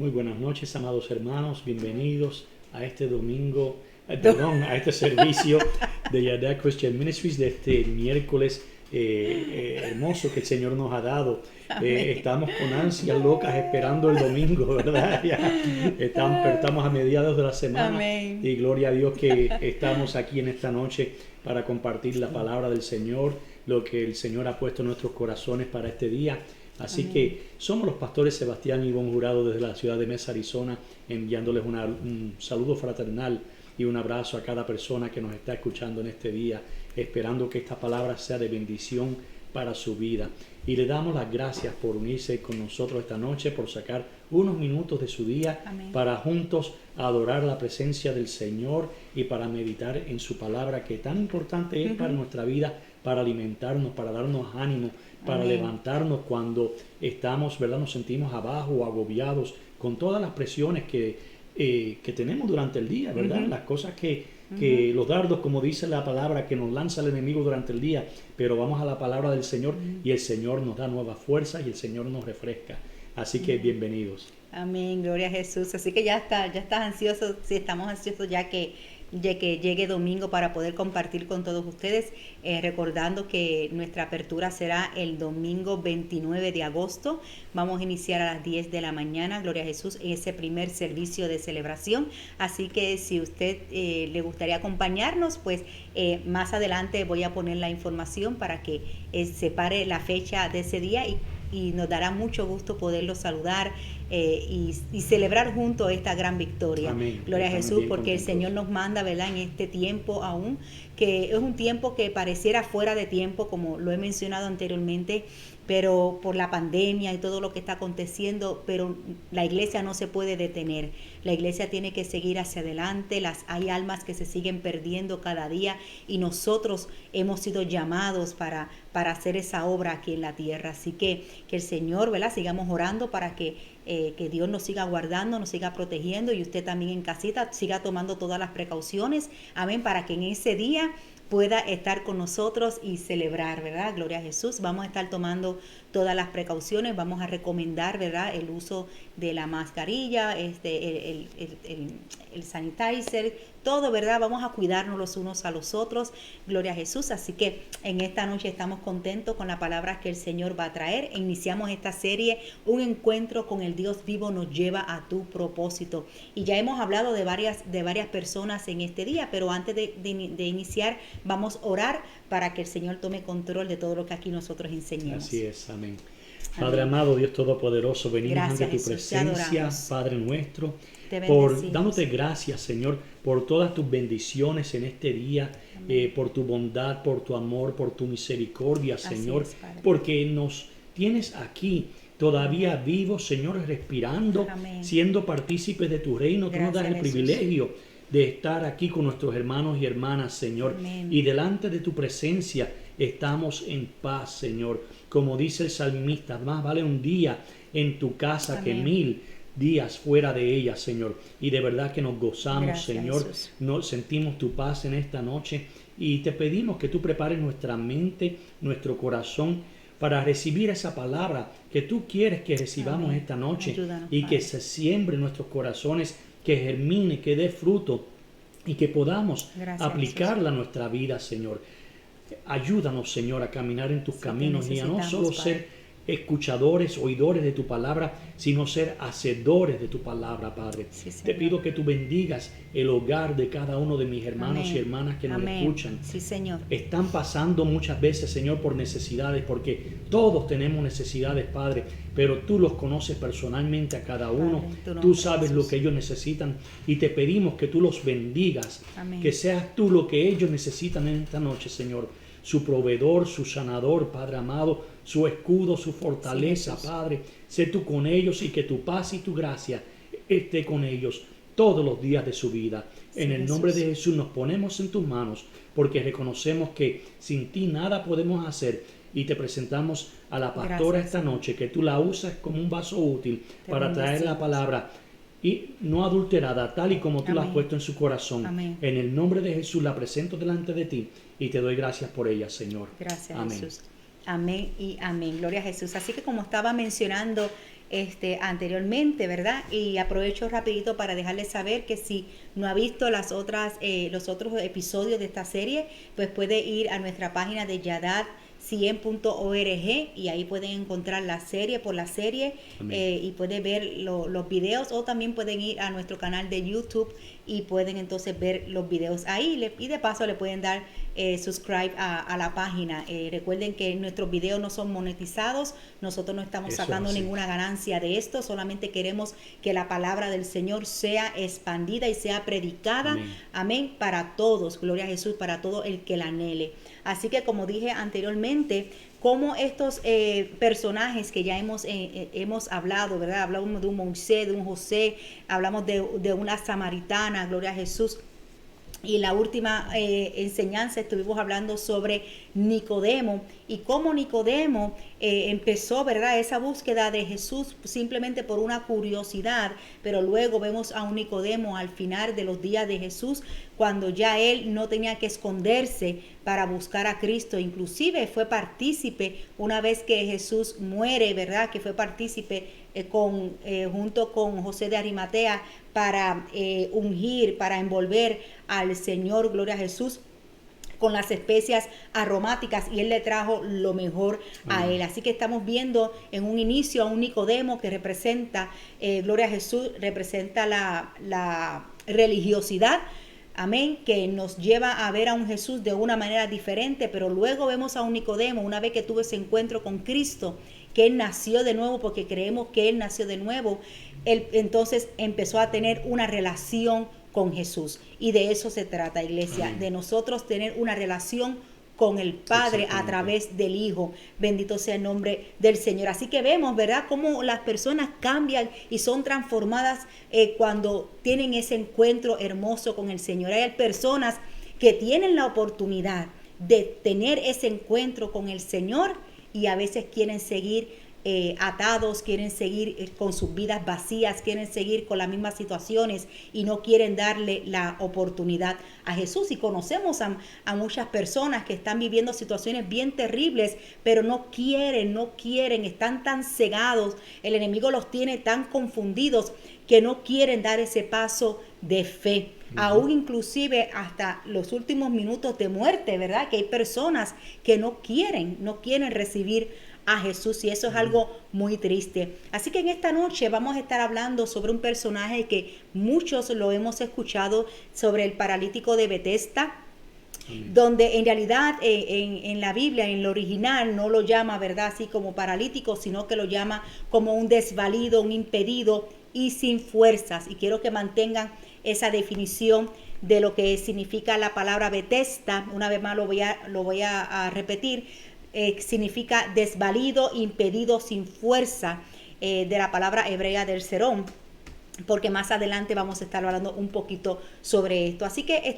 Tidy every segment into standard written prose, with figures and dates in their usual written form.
Muy buenas noches, amados hermanos. Bienvenidos a este domingo, a este servicio de Yada Christian Ministries de este miércoles hermoso que el Señor nos ha dado. Estamos con ansias locas esperando el domingo, ¿verdad? Estamos a mediados de la semana. Amén. Y gloria a Dios que estamos aquí en esta noche para compartir la palabra del Señor, lo que el Señor ha puesto en nuestros corazones para este día. Así que somos los pastores Sebastián y Ivonne Jurado desde la ciudad de Mesa, Arizona, enviándoles un saludo fraternal y un abrazo a cada persona que nos está escuchando en este día, esperando que esta palabra sea de bendición para su vida. Y le damos las gracias por unirse con nosotros esta noche, por sacar unos minutos de su día. Amén. Para juntos adorar la presencia del Señor y para meditar en su palabra, que tan importante es para nuestra vida, para alimentarnos, para darnos ánimo, para Amén. levantarnos cuando estamos, ¿verdad? Nos sentimos abajo o agobiados con todas las presiones que tenemos durante el día, ¿verdad? Las cosas que los dardos, como dice la palabra, que nos lanza el enemigo durante el día, pero vamos a la palabra del Señor y el Señor nos da nuevas fuerzas y el Señor nos refresca. Así que bienvenidos. Amén, gloria a Jesús. Así que ya estás ansioso, sí, estamos ansiosos ya que llegue domingo para poder compartir con todos ustedes, recordando que nuestra apertura será el domingo 29 de agosto. Vamos a iniciar a las 10 de la mañana, gloria a Jesús, en ese primer servicio de celebración. Así que si usted le gustaría acompañarnos, pues más adelante voy a poner la información para que separe la fecha de ese día y nos dará mucho gusto poderlo saludar y celebrar juntos esta gran victoria. Amén. Gloria a Estamos Jesús, bien porque el contentos. Señor nos manda, ¿verdad? En este tiempo aún, que es un tiempo que pareciera fuera de tiempo, como lo he mencionado anteriormente, pero por la pandemia y todo lo que está aconteciendo, pero la iglesia no se puede detener. La iglesia tiene que seguir hacia adelante. Hay almas que se siguen perdiendo cada día y nosotros hemos sido llamados para hacer esa obra aquí en la tierra. Así que el Señor, ¿verdad? Sigamos orando para que Dios nos siga guardando, nos siga protegiendo y usted también en casita siga tomando todas las precauciones. Amén, para que en ese día pueda estar con nosotros y celebrar, ¿verdad? Gloria a Jesús. Vamos a estar tomando todas las precauciones, vamos a recomendar, ¿verdad? El uso de la mascarilla, el sanitizer, todo, ¿verdad? Vamos a cuidarnos los unos a los otros, gloria a Jesús. Así que en esta noche estamos contentos con la palabra que el Señor va a traer. Iniciamos esta serie, un encuentro con el Dios vivo nos lleva a tu propósito. Y ya hemos hablado de varias personas en este día, pero antes de iniciar, vamos a orar para que el Señor tome control de todo lo que aquí nosotros enseñemos. Así es, amén. Padre amado, Dios Todopoderoso, venimos Gracias, ante tu Jesús, te presencia, adoramos. Padre nuestro, Te por bendecimos. dándote gracias, Señor, por todas tus bendiciones en este día, por tu bondad, por tu amor, por tu misericordia, Así Señor, es, Padre. porque nos tienes aquí todavía vivos, Señor, respirando, Amén. siendo partícipes de tu reino. Tú nos das el Gracias, Jesús. privilegio de estar aquí con nuestros hermanos y hermanas, Señor, Amén. y delante de tu presencia estamos en paz, Señor. Como dice el salmista, más vale un día en tu casa Amén. que 1000 días fuera de ella, Señor. Y de verdad que nos gozamos, Gracias, Señor. Jesús. Nos sentimos tu paz en esta noche y te pedimos que tú prepares nuestra mente, nuestro corazón para recibir esa palabra que tú quieres que recibamos Amén. esta noche. Ayúdanos, Y que Padre. se siembre en nuestros corazones, que germine, que dé fruto y que podamos Gracias, aplicarla a nuestra vida, Señor. Ayúdanos, Señor, a caminar en tus Sí, caminos te y a no necesitamos, solo Padre. ser escuchadores, oidores de tu palabra, sino ser hacedores de tu palabra, Padre. Sí, Señor. Te pido que tú bendigas el hogar de cada uno de mis hermanos Amén. y hermanas que nos Amén. escuchan. Sí, Señor. Están pasando muchas veces, Señor, por necesidades, porque todos tenemos necesidades, Padre, pero tú los conoces personalmente a cada uno. Padre, en tu nombre, Tú sabes Jesús. lo que ellos necesitan y te pedimos que tú los bendigas, Amén. que seas tú lo que ellos necesitan en esta noche, Señor. Su proveedor, su sanador, Padre amado, su escudo, su fortaleza, Sí, Jesús. Padre. Sé tú con ellos y que tu paz y tu gracia esté con ellos todos los días de su vida. Sí, En el Jesús. nombre de Jesús nos ponemos en tus manos porque reconocemos que sin ti nada podemos hacer y te presentamos a la pastora Gracias, esta noche, que tú la usas como un vaso útil Te para traer la bendecimos. palabra y no adulterada, tal y como tú la has Amén. puesto en su corazón. Amén. En el nombre de Jesús la presento delante de ti y te doy gracias por ella, Señor. Gracias, Amén. Jesús. Amén y amén. Gloria a Jesús. Así que como estaba mencionando, anteriormente, ¿verdad? Y aprovecho rapidito para dejarles saber que si no ha visto los otros episodios de esta serie, pues puede ir a nuestra página de yadad100.org y ahí pueden encontrar la serie por la serie y pueden ver los videos, o también pueden ir a nuestro canal de YouTube y pueden entonces ver los videos ahí, y de paso le pueden dar subscribe a la página. Recuerden que nuestros videos no son monetizados, nosotros no estamos sacando ninguna ganancia de esto, solamente queremos que la palabra del Señor sea expandida y sea predicada, amén, para todos, gloria a Jesús, para todo el que la anhele. Así que, como dije anteriormente, como estos personajes que ya hemos hablado, ¿verdad? Hablamos de un Moisés, de un José, hablamos de una samaritana, gloria a Jesús. Y la última enseñanza estuvimos hablando sobre Nicodemo y cómo Nicodemo empezó, ¿verdad?, esa búsqueda de Jesús simplemente por una curiosidad, pero luego vemos a un Nicodemo al final de los días de Jesús, cuando ya él no tenía que esconderse para buscar a Cristo. Inclusive fue partícipe una vez que Jesús muere, ¿verdad?, que fue partícipe junto con José de Arimatea para ungir, para envolver al Señor, gloria a Jesús, con las especias aromáticas, y él le trajo lo mejor a él. Así que estamos viendo en un inicio a un Nicodemo que representa, gloria a Jesús, representa la religiosidad, amén, que nos lleva a ver a un Jesús de una manera diferente, pero luego vemos a un Nicodemo, una vez que tuvo ese encuentro con Cristo, que él nació de nuevo, porque creemos que él nació de nuevo, él entonces empezó a tener una relación con Jesús. Y de eso se trata, iglesia, amén, de nosotros tener una relación con el Padre a través del Hijo. Bendito sea el nombre del Señor. Así que vemos, ¿verdad?, cómo las personas cambian y son transformadas cuando tienen ese encuentro hermoso con el Señor. Hay personas que tienen la oportunidad de tener ese encuentro con el Señor y a veces quieren seguir atados, quieren seguir con sus vidas vacías, quieren seguir con las mismas situaciones y no quieren darle la oportunidad a Jesús. Y conocemos a muchas personas que están viviendo situaciones bien terribles, pero no quieren, están tan cegados, el enemigo los tiene tan confundidos que no quieren dar ese paso de fe. Aún inclusive hasta los últimos minutos de muerte, ¿verdad?, que hay personas que no quieren recibir a Jesús, y eso es algo muy triste. Así que en esta noche vamos a estar hablando sobre un personaje que muchos lo hemos escuchado, sobre el paralítico de Betesda, donde en realidad en la Biblia, en lo original, no lo llama, ¿verdad?, así como paralítico, sino que lo llama como un desvalido, un impedido y sin fuerzas. Y quiero que mantengan esa definición de lo que significa la palabra Betesda. Una vez más lo voy a repetir. Significa desvalido, impedido, sin fuerza, de la palabra hebrea del serón, porque más adelante vamos a estar hablando un poquito sobre esto. Así que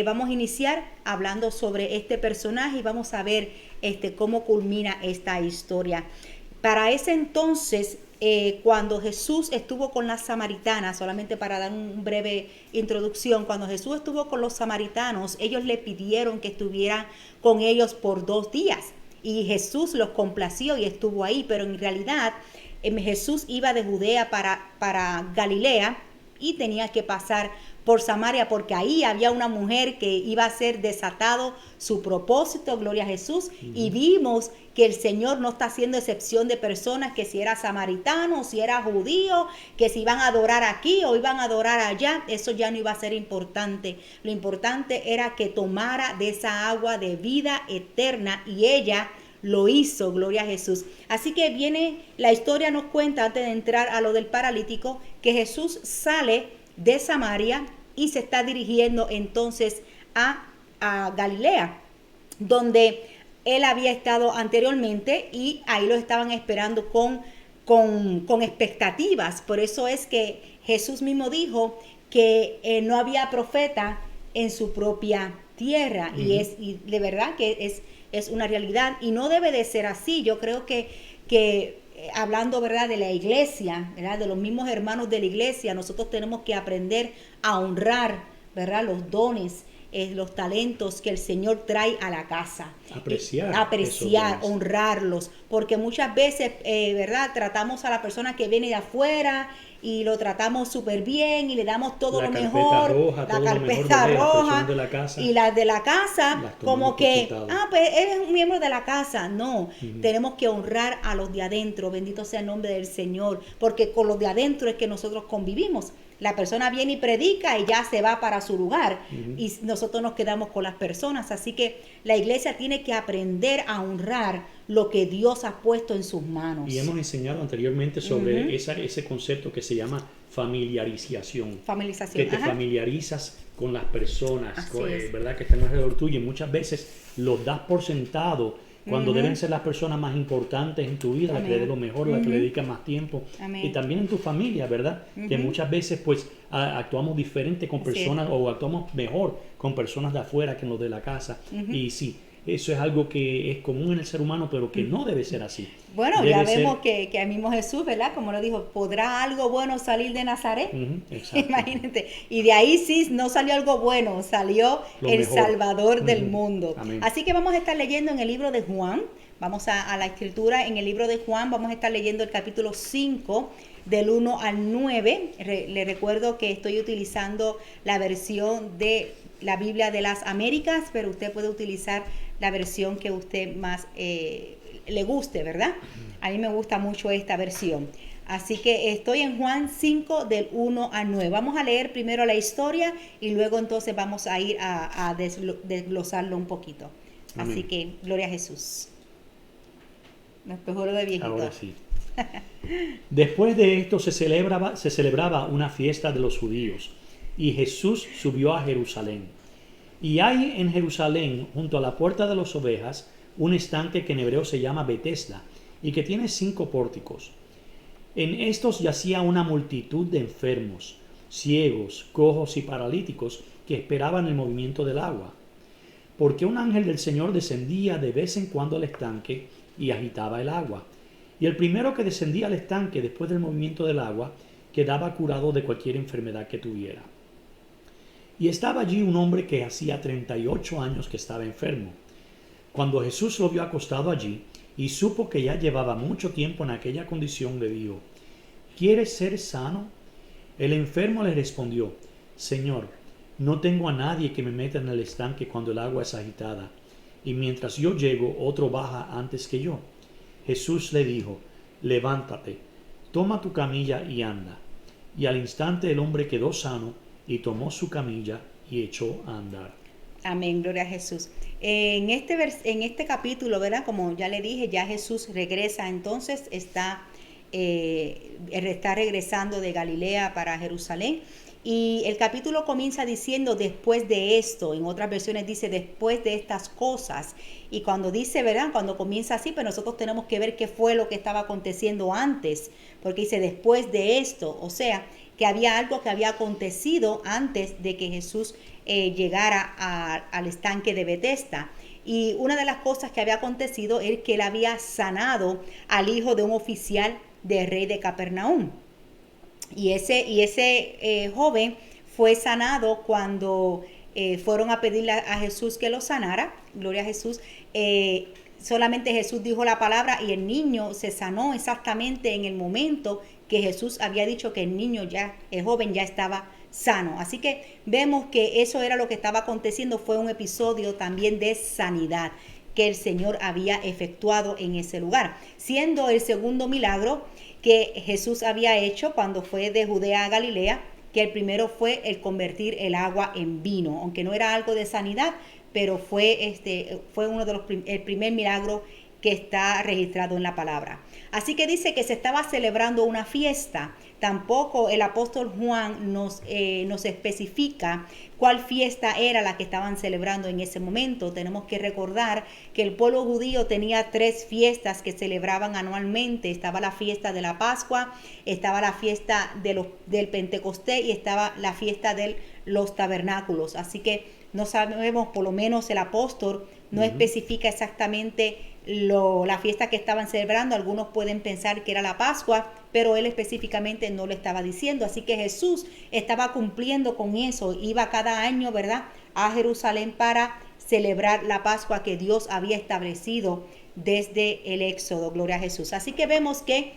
vamos a iniciar hablando sobre este personaje y vamos a ver cómo culmina esta historia. Para ese entonces, cuando Jesús estuvo con las samaritanas, solamente para dar una breve introducción, cuando Jesús estuvo con los samaritanos, ellos le pidieron que estuviera con ellos por 2 días y Jesús los complació y estuvo ahí, pero en realidad Jesús iba de Judea para Galilea y tenía que pasar por Samaria, porque ahí había una mujer que iba a ser desatado su propósito, gloria a Jesús, y vimos que el Señor no está haciendo excepción de personas, que si era samaritano, si era judío, que si iban a adorar aquí o iban a adorar allá, eso ya no iba a ser importante. Lo importante era que tomara de esa agua de vida eterna, y ella lo hizo, gloria a Jesús. Así que la historia nos cuenta, antes de entrar a lo del paralítico, que Jesús sale de Samaria y se está dirigiendo entonces a Galilea, donde él había estado anteriormente, y ahí lo estaban esperando con expectativas. Por eso es que Jesús mismo dijo que no había profeta en su propia tierra, y de verdad que es una realidad, y no debe de ser así. Yo creo que hablando, ¿verdad?, de la iglesia, ¿verdad?, de los mismos hermanos de la iglesia, nosotros tenemos que aprender a honrar, ¿verdad?, los dones los talentos que el Señor trae a la casa. Apreciar, honrarlos, porque muchas veces, ¿verdad? Tratamos a la persona que viene de afuera y lo tratamos súper bien y le damos todo lo mejor, la carpeta roja, y las de la casa, como que, pues eres un miembro de la casa. No, tenemos que honrar a los de adentro, bendito sea el nombre del Señor, porque con los de adentro es que nosotros convivimos. La persona viene y predica y ya se va para su lugar, y nosotros nos quedamos con las personas. Así que la iglesia tiene que aprender a honrar lo que Dios ha puesto en sus manos. Y hemos enseñado anteriormente sobre ese concepto que se llama familiarización. Que te familiarizas con las personas, ¿verdad? Que están alrededor tuyo, y muchas veces los das por sentado cuando deben ser las personas más importantes en tu vida, la que le dé lo mejor, la que le dedica más tiempo. Y también en tu familia, ¿verdad? Que muchas veces pues actuamos diferente con personas, o actuamos mejor con personas de afuera que en los de la casa. Y sí, eso es algo que es común en el ser humano, pero que no debe ser así. Bueno, debe ya vemos que el mismo Jesús, ¿verdad? Como lo dijo, ¿podrá algo bueno salir de Nazaret? Imagínate. Y de ahí sí no salió algo bueno, salió el mejor. Salvador del mundo. Amén. Así que vamos a estar leyendo en el libro de Juan, vamos a la escritura, en el libro de Juan, vamos a estar leyendo el capítulo 5, del 1 al 9. Le recuerdo que estoy utilizando la versión de la Biblia de las Américas, pero usted puede utilizar la versión que usted más le guste, ¿verdad? A mí me gusta mucho esta versión. Así que estoy en Juan 5 del 1 al 9. Vamos a leer primero la historia y luego entonces vamos a ir a desglosarlo un poquito. Amén. Así que, gloria a Jesús. Me espejoro de viejito. Ahora sí. Después de esto se celebraba una fiesta de los judíos, y Jesús subió a Jerusalén. Y hay en Jerusalén, junto a la puerta de las ovejas, un estanque que en hebreo se llama Betesda, y que tiene 5 pórticos. En estos yacía una multitud de enfermos, ciegos, cojos y paralíticos, que esperaban el movimiento del agua. Porque un ángel del Señor descendía de vez en cuando al estanque y agitaba el agua. Y el primero que descendía al estanque después del movimiento del agua quedaba curado de cualquier enfermedad que tuviera. Y estaba allí un hombre que hacía 38 años que estaba enfermo. Cuando Jesús lo vio acostado allí y supo que ya llevaba mucho tiempo en aquella condición, le dijo: ¿Quieres ser sano? El enfermo le respondió: Señor, no tengo a nadie que me meta en el estanque cuando el agua es agitada, y mientras yo llego, otro baja antes que yo. Jesús le dijo: Levántate, toma tu camilla y anda. Y al instante el hombre quedó sano y tomó su camilla y echó a andar. Amén, gloria a Jesús. En este capítulo, ¿verdad? Como ya le dije, ya Jesús regresa, entonces está regresando de Galilea para Jerusalén. Y el capítulo comienza diciendo después de esto, en otras versiones dice después de estas cosas. Y cuando dice, ¿verdad? Cuando comienza así, pues nosotros tenemos que ver qué fue lo que estaba aconteciendo antes, porque dice después de esto, o sea, que había algo que había acontecido antes de que Jesús llegara al estanque de Betesda. Y una de las cosas que había acontecido es que él había sanado al hijo de un oficial del rey de Capernaum. Y ese joven fue sanado cuando fueron a pedirle a Jesús que lo sanara. Gloria a Jesús. Solamente Jesús dijo la palabra y el niño se sanó exactamente en el momento que Jesús había dicho que el joven ya estaba sano. Así que vemos que eso era lo que estaba aconteciendo. Fue un episodio también de sanidad que el Señor había efectuado en ese lugar, siendo el segundo milagro que Jesús había hecho cuando fue de Judea a Galilea, que el primero fue el convertir el agua en vino, aunque no era algo de sanidad, pero fue uno de el primer milagro que está registrado en la palabra. Así que dice que se estaba celebrando una fiesta. Tampoco el apóstol Juan nos especifica cuál fiesta era la que estaban celebrando en ese momento. Tenemos que recordar que el pueblo judío tenía 3 fiestas que celebraban anualmente. Estaba la fiesta de la Pascua, estaba la fiesta del Pentecostés y estaba la fiesta de los tabernáculos. Así que no sabemos, por lo menos el apóstol no especifica exactamente la fiesta que estaban celebrando. Algunos pueden pensar que era la Pascua, pero él específicamente no lo estaba diciendo. Así que Jesús estaba cumpliendo con eso, iba cada año, ¿verdad?, a Jerusalén para celebrar la Pascua que Dios había establecido desde el Éxodo. Gloria a Jesús. Así que vemos que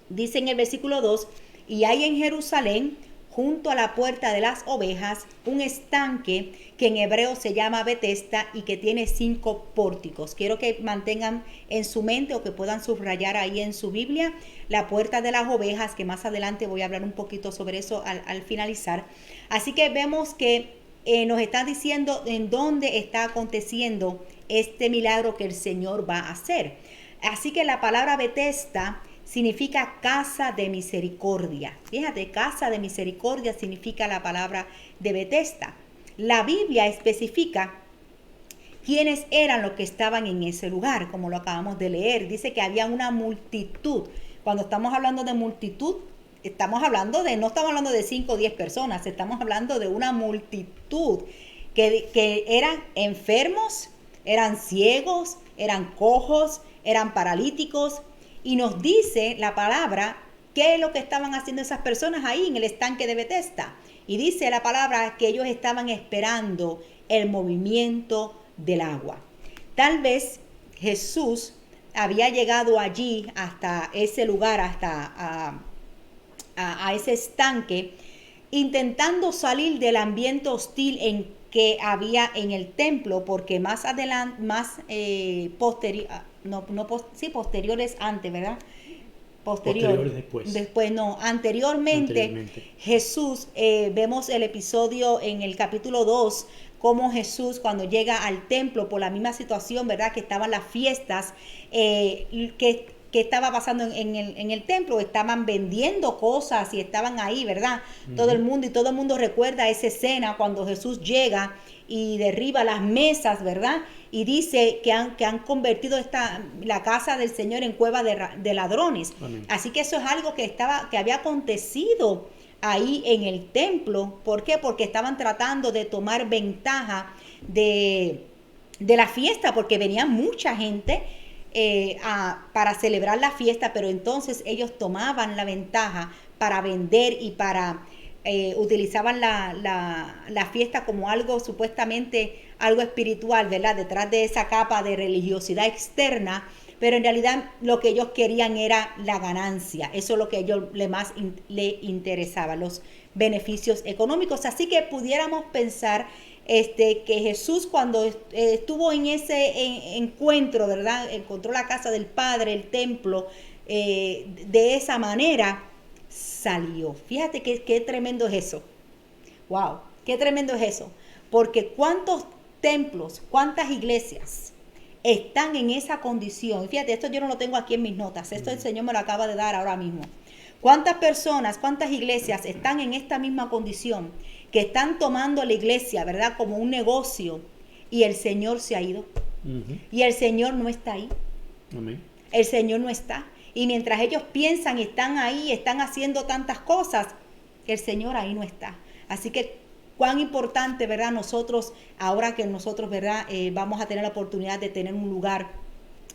dice en el versículo 2, y hay en Jerusalén, junto a la puerta de las ovejas, un estanque que en hebreo se llama Betesda y que tiene 5 pórticos. Quiero que mantengan en su mente o que puedan subrayar ahí en su Biblia la puerta de las ovejas, que más adelante voy a hablar un poquito sobre eso al finalizar. Así que vemos que nos está diciendo en dónde está aconteciendo este milagro que el Señor va a hacer. Así que la palabra Betesda significa casa de misericordia. Fíjate, casa de misericordia significa la palabra de Betesda. La Biblia especifica quiénes eran los que estaban en ese lugar, como lo acabamos de leer. Dice que había una multitud. Cuando estamos hablando de multitud, no estamos hablando de 5 o 10 personas, estamos hablando de una multitud que eran enfermos, eran ciegos, eran cojos, eran paralíticos. Y nos dice la palabra qué es lo que estaban haciendo esas personas ahí en el estanque de Betesda. Y dice la palabra que ellos estaban esperando el movimiento del agua. Tal vez Jesús había llegado allí hasta ese lugar, hasta a ese estanque, intentando salir del ambiente hostil en que había en el templo, porque más adelante, posteriores antes, ¿verdad? Posteriores después. Anteriormente. Jesús, vemos el episodio en el capítulo 2, como Jesús cuando llega al templo por la misma situación, ¿verdad?, que estaban las fiestas, que estaba pasando en el templo, estaban vendiendo cosas y estaban ahí, ¿verdad? Todo el mundo recuerda esa escena cuando Jesús llega y derriba las mesas, ¿verdad? Y dice que han convertido la casa del Señor en cueva de ladrones. Amén. Así que eso es algo que había acontecido ahí en el templo. ¿Por qué? Porque estaban tratando de tomar ventaja de la fiesta, porque venía mucha gente para celebrar la fiesta, pero entonces ellos tomaban la ventaja para vender y para utilizaban la fiesta como algo supuestamente algo espiritual, ¿verdad?, detrás de esa capa de religiosidad externa, pero en realidad lo que ellos querían era la ganancia. Eso es lo que a ellos le interesaba, los beneficios económicos. Así que pudiéramos pensar que Jesús, cuando estuvo en ese encuentro, ¿verdad?, encontró la casa del Padre, el templo, de esa manera salió. Fíjate qué tremendo es eso. Wow, qué tremendo es eso. Porque cuántos templos, cuántas iglesias están en esa condición. Fíjate, esto yo no lo tengo aquí en mis notas. Esto el Señor me lo acaba de dar ahora mismo. ¿Cuántas personas, cuántas iglesias están en esta misma condición? Que están tomando la iglesia, ¿verdad?, como un negocio, y el Señor se ha ido. Y el Señor no está ahí. Amén. El Señor no está. Y mientras ellos piensan, están ahí, están haciendo tantas cosas, el Señor ahí no está. Así que cuán importante, ¿verdad?, nosotros, ahora que nosotros, ¿verdad?, vamos a tener la oportunidad de tener un lugar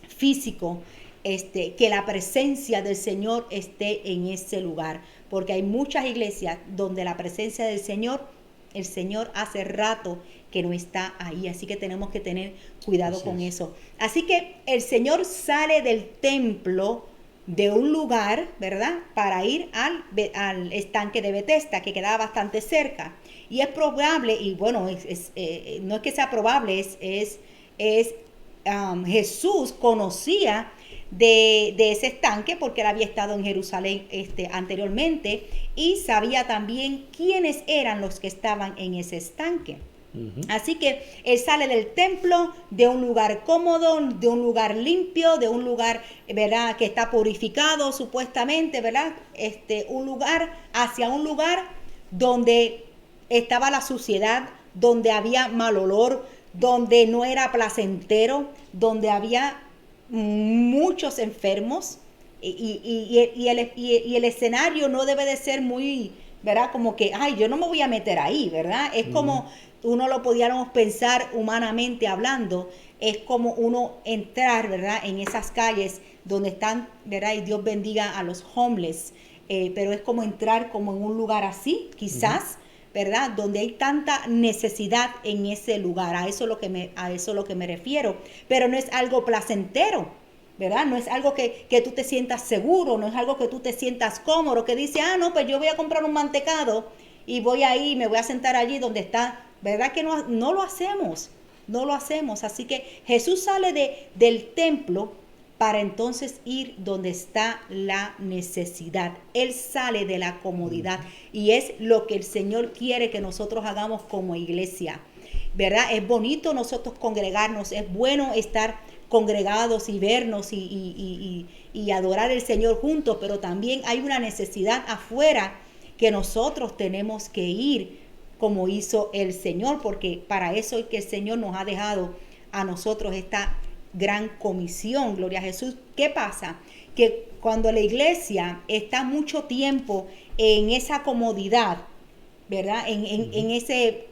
físico, que la presencia del Señor esté en ese lugar, porque hay muchas iglesias donde la presencia del Señor, el Señor hace rato que no está ahí, así que tenemos que tener cuidado con eso. Así que el Señor sale del templo de un lugar, ¿verdad?, para ir al estanque de Betesda, que quedaba bastante cerca, y es probable, y bueno, no es que sea probable, Jesús conocía de ese estanque porque él había estado en Jerusalén anteriormente, y sabía también quiénes eran los que estaban en ese estanque. Así que él sale del templo, de un lugar cómodo, de un lugar limpio, de un lugar, ¿verdad?, que está purificado supuestamente, ¿verdad?, un lugar hacia un lugar donde estaba la suciedad, donde había mal olor, donde no era placentero, donde había muchos enfermos, y el escenario no debe de ser muy ¿verdad? Como que, ay, yo no me voy a meter ahí, ¿verdad? Es como uno lo podíamos pensar humanamente hablando, es como uno entrar, ¿verdad? En esas calles donde están, ¿verdad? Y Dios bendiga a los homeless, pero es como entrar como en un lugar así, quizás, ¿verdad? Donde hay tanta necesidad en ese lugar, a eso es lo que me refiero, pero no es algo placentero, ¿verdad? No es algo que tú te sientas seguro, no es algo que tú te sientas cómodo, que dice, no, pues yo voy a comprar un mantecado y voy ahí, me voy a sentar allí donde está, ¿verdad? Que no lo hacemos, no lo hacemos. Así que Jesús sale del templo para entonces ir donde está la necesidad. Él sale de la comodidad y es lo que el Señor quiere que nosotros hagamos como iglesia, ¿verdad? Es bonito nosotros congregarnos, es bueno estar congregados y vernos y adorar al Señor juntos, pero también hay una necesidad afuera que nosotros tenemos que ir como hizo el Señor, porque para eso es que el Señor nos ha dejado a nosotros esta gran comisión. Gloria a Jesús. ¿Qué pasa? Que cuando la iglesia está mucho tiempo en esa comodidad, ¿verdad? En ese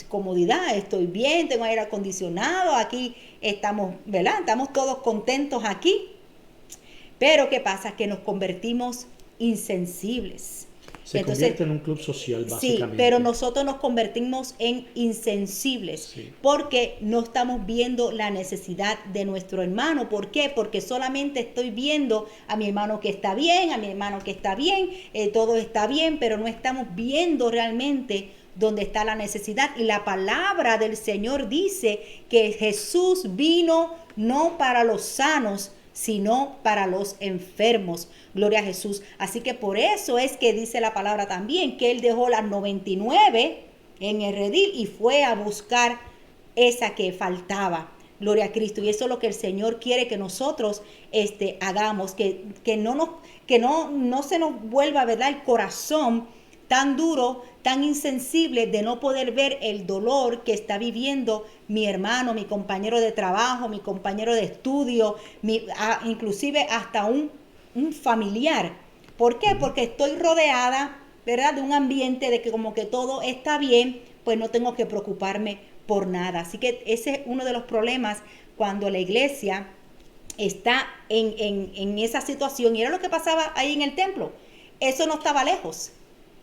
comodidad, estoy bien, tengo aire acondicionado, aquí estamos, ¿verdad? Estamos todos contentos aquí. Pero ¿qué pasa? Que nos convertimos insensibles. Se convierte en un club social, básicamente. Sí, pero nosotros nos convertimos en insensibles porque no estamos viendo la necesidad de nuestro hermano. ¿Por qué? Porque solamente estoy viendo a mi hermano que está bien, a mi hermano que está bien, todo está bien, pero no estamos viendo realmente dónde está la necesidad. Y la palabra del Señor dice que Jesús vino no para los sanos, sino para los enfermos. Gloria a Jesús. Así que por eso es que dice la palabra también que Él dejó las 99 en el redil y fue a buscar esa que faltaba. Gloria a Cristo. Y eso es lo que el Señor quiere que nosotros hagamos, que no se nos vuelva, ¿verdad?, el corazón tan duro, tan insensible de no poder ver el dolor que está viviendo mi hermano, mi compañero de trabajo, mi compañero de estudio, inclusive hasta un familiar. ¿Por qué? Porque estoy rodeada, ¿verdad?, de un ambiente de que como que todo está bien, pues no tengo que preocuparme por nada. Así que ese es uno de los problemas cuando la iglesia está en esa situación. Y era lo que pasaba ahí en el templo. Eso no estaba lejos.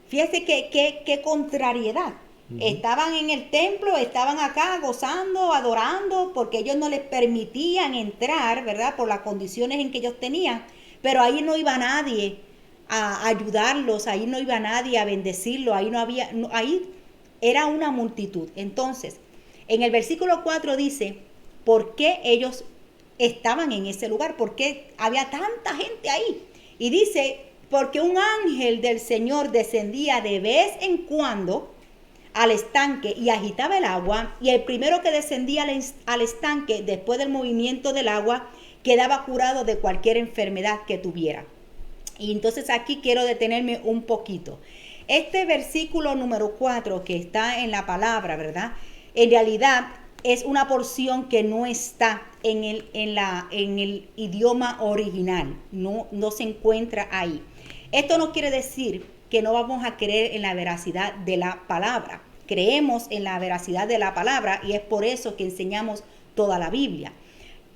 Fíjese qué contrariedad. Estaban en el templo, estaban acá gozando, adorando, porque ellos no les permitían entrar, ¿verdad?, por las condiciones en que ellos tenían. Pero ahí no iba nadie a ayudarlos, ahí no iba nadie a bendecirlos, ahí era una multitud. Entonces, en el versículo 4 dice, ¿por qué ellos estaban en ese lugar? ¿Por qué había tanta gente ahí? Y dice, porque un ángel del Señor descendía de vez en cuando al estanque y agitaba el agua, y el primero que descendía al estanque después del movimiento del agua quedaba curado de cualquier enfermedad que tuviera. Y entonces aquí quiero detenerme un poquito. Este versículo número 4 que está en la palabra, ¿verdad?, en realidad es una porción que no está en el idioma original, no se encuentra ahí. Esto no quiere decir que no vamos a creer en la veracidad de la palabra. Creemos en la veracidad de la palabra y es por eso que enseñamos toda la Biblia.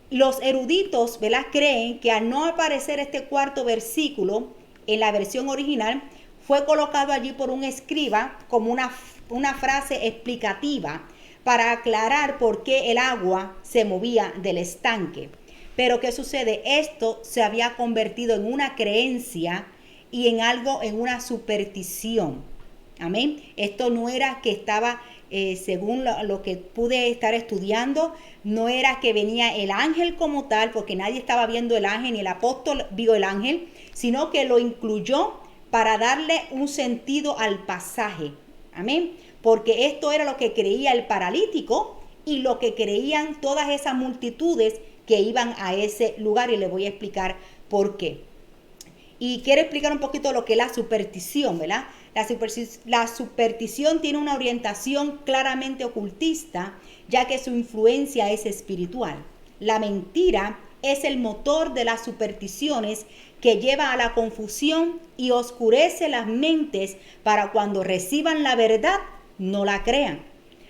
Los eruditos, ¿verdad?, creen que al no aparecer este cuarto versículo en la versión original, fue colocado allí por un escriba como una frase explicativa para aclarar por qué el agua se movía del estanque. Pero ¿qué sucede? Esto se había convertido en una creencia y en una superstición. Amén. Esto no era que estaba, según lo que pude estar estudiando, no era que venía el ángel como tal, porque nadie estaba viendo el ángel, ni el apóstol vio el ángel, sino que lo incluyó para darle un sentido al pasaje. Amén. Porque esto era lo que creía el paralítico y lo que creían todas esas multitudes que iban a ese lugar, y les voy a explicar por qué. Y quiero explicar un poquito lo que es la superstición, ¿verdad? La superstición tiene una orientación claramente ocultista, ya que su influencia es espiritual. La mentira es el motor de las supersticiones que lleva a la confusión y oscurece las mentes para cuando reciban la verdad no la crean.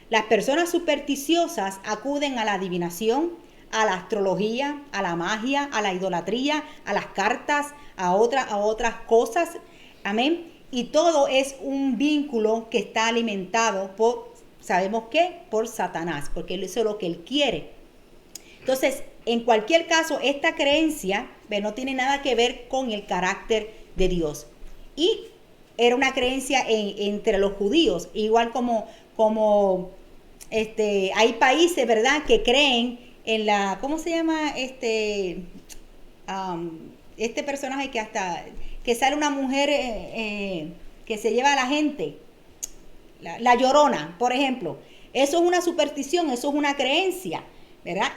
Las personas supersticiosas acuden a la adivinación, a la astrología, a la magia, a la idolatría, a las cartas, a otras cosas. Amén. Y todo es un vínculo que está alimentado por, ¿sabemos qué? Por Satanás, porque eso es lo que él quiere. Entonces, en cualquier caso, esta creencia no tiene nada que ver con el carácter de Dios. Y era una creencia entre los judíos, igual como hay países, ¿verdad?, que creen en la, ¿cómo se llama? Este personaje que sale una mujer que se lleva a la gente, la Llorona, por ejemplo. Eso es una superstición, eso es una creencia, ¿verdad?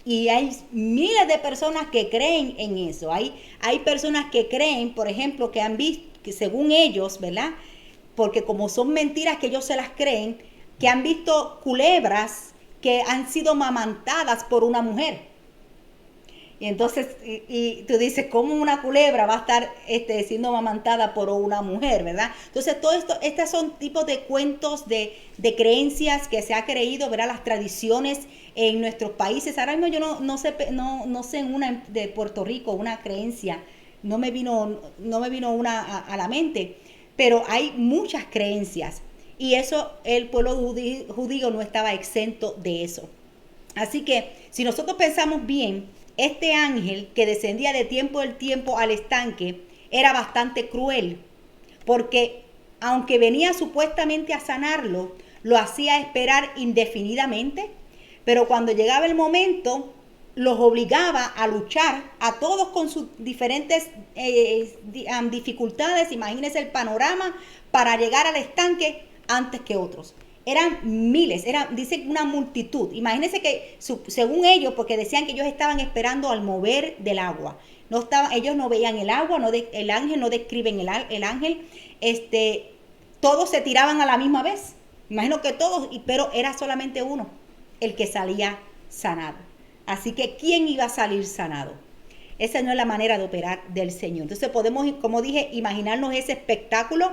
Y hay miles de personas que creen en eso. Hay personas que creen, por ejemplo, que han visto, que según ellos, ¿verdad?, porque como son mentiras que ellos se las creen, que han visto culebras que han sido amamantadas por una mujer. Y entonces, y tú dices, ¿cómo una culebra va a estar siendo amamantada por una mujer, verdad? Entonces, todo esto, estos son tipos de cuentos, de creencias que se ha creído, ¿verdad? Las tradiciones en nuestros países. Ahora mismo yo no sé en una de Puerto Rico, una creencia, no me vino una a la mente, pero hay muchas creencias. Y eso, el pueblo judío no estaba exento de eso. Así que, si nosotros pensamos bien, este ángel que descendía de tiempo en tiempo al estanque era bastante cruel, porque aunque venía supuestamente a sanarlo, lo hacía esperar indefinidamente, pero cuando llegaba el momento, los obligaba a luchar a todos con sus diferentes dificultades. Imagínense el panorama para llegar al estanque antes que otros. Eran miles, dice una multitud. Imagínense que según ellos, porque decían que ellos estaban esperando al mover del agua. Ellos no veían el agua, el ángel, no describen el ángel. Todos se tiraban a la misma vez. Imagino que todos, pero era solamente uno el que salía sanado. Así que, ¿quién iba a salir sanado? Esa no es la manera de operar del Señor. Entonces podemos, como dije, imaginarnos ese espectáculo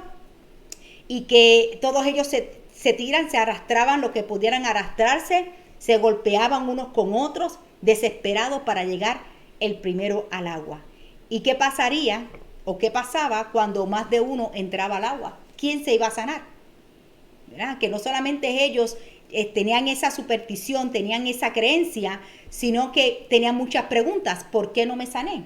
y que todos ellos se tiran, se arrastraban lo que pudieran arrastrarse, se golpeaban unos con otros, desesperados para llegar el primero al agua. ¿Y qué pasaría o qué pasaba cuando más de uno entraba al agua? ¿Quién se iba a sanar? ¿Verdad? Que no solamente ellos tenían esa superstición, tenían esa creencia, sino que tenían muchas preguntas. ¿Por qué no me sané?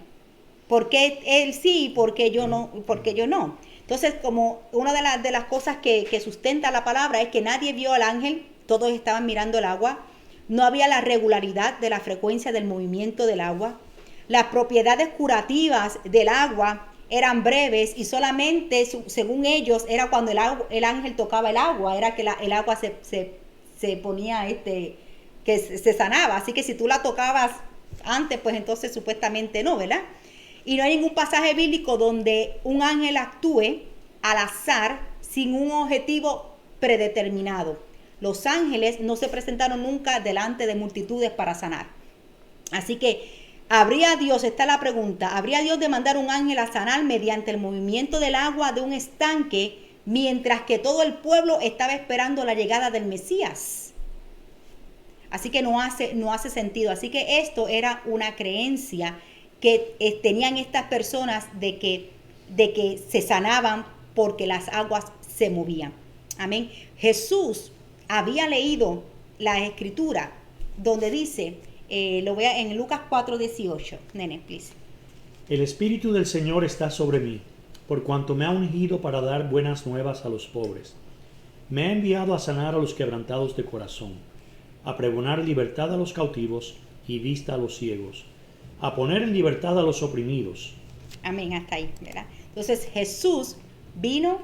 ¿Por qué él sí y por qué yo no? ¿Por qué yo no? Entonces, como una de las cosas que sustenta la palabra es que nadie vio al ángel, todos estaban mirando el agua, no había la regularidad de la frecuencia del movimiento del agua, las propiedades curativas del agua eran breves y solamente, según ellos, era cuando el ángel tocaba el agua, era que el agua se ponía, que se sanaba. Así que si tú la tocabas antes, pues entonces supuestamente no, ¿verdad? Y no hay ningún pasaje bíblico donde un ángel actúe al azar sin un objetivo predeterminado. Los ángeles no se presentaron nunca delante de multitudes para sanar. Así que, ¿habría Dios, está la pregunta, ¿habría Dios de mandar un ángel a sanar mediante el movimiento del agua de un estanque mientras que todo el pueblo estaba esperando la llegada del Mesías? Así que no hace sentido. Así que esto era una creencia que tenían estas personas de que se sanaban porque las aguas se movían. Amén. Jesús había leído la escritura donde dice, lo vea en Lucas 4:18. Nene, please. El Espíritu del Señor está sobre mí, por cuanto me ha ungido para dar buenas nuevas a los pobres. Me ha enviado a sanar a los quebrantados de corazón, a pregonar libertad a los cautivos y vista a los ciegos, a poner en libertad a los oprimidos. Amén, hasta ahí, ¿verdad? Entonces Jesús vino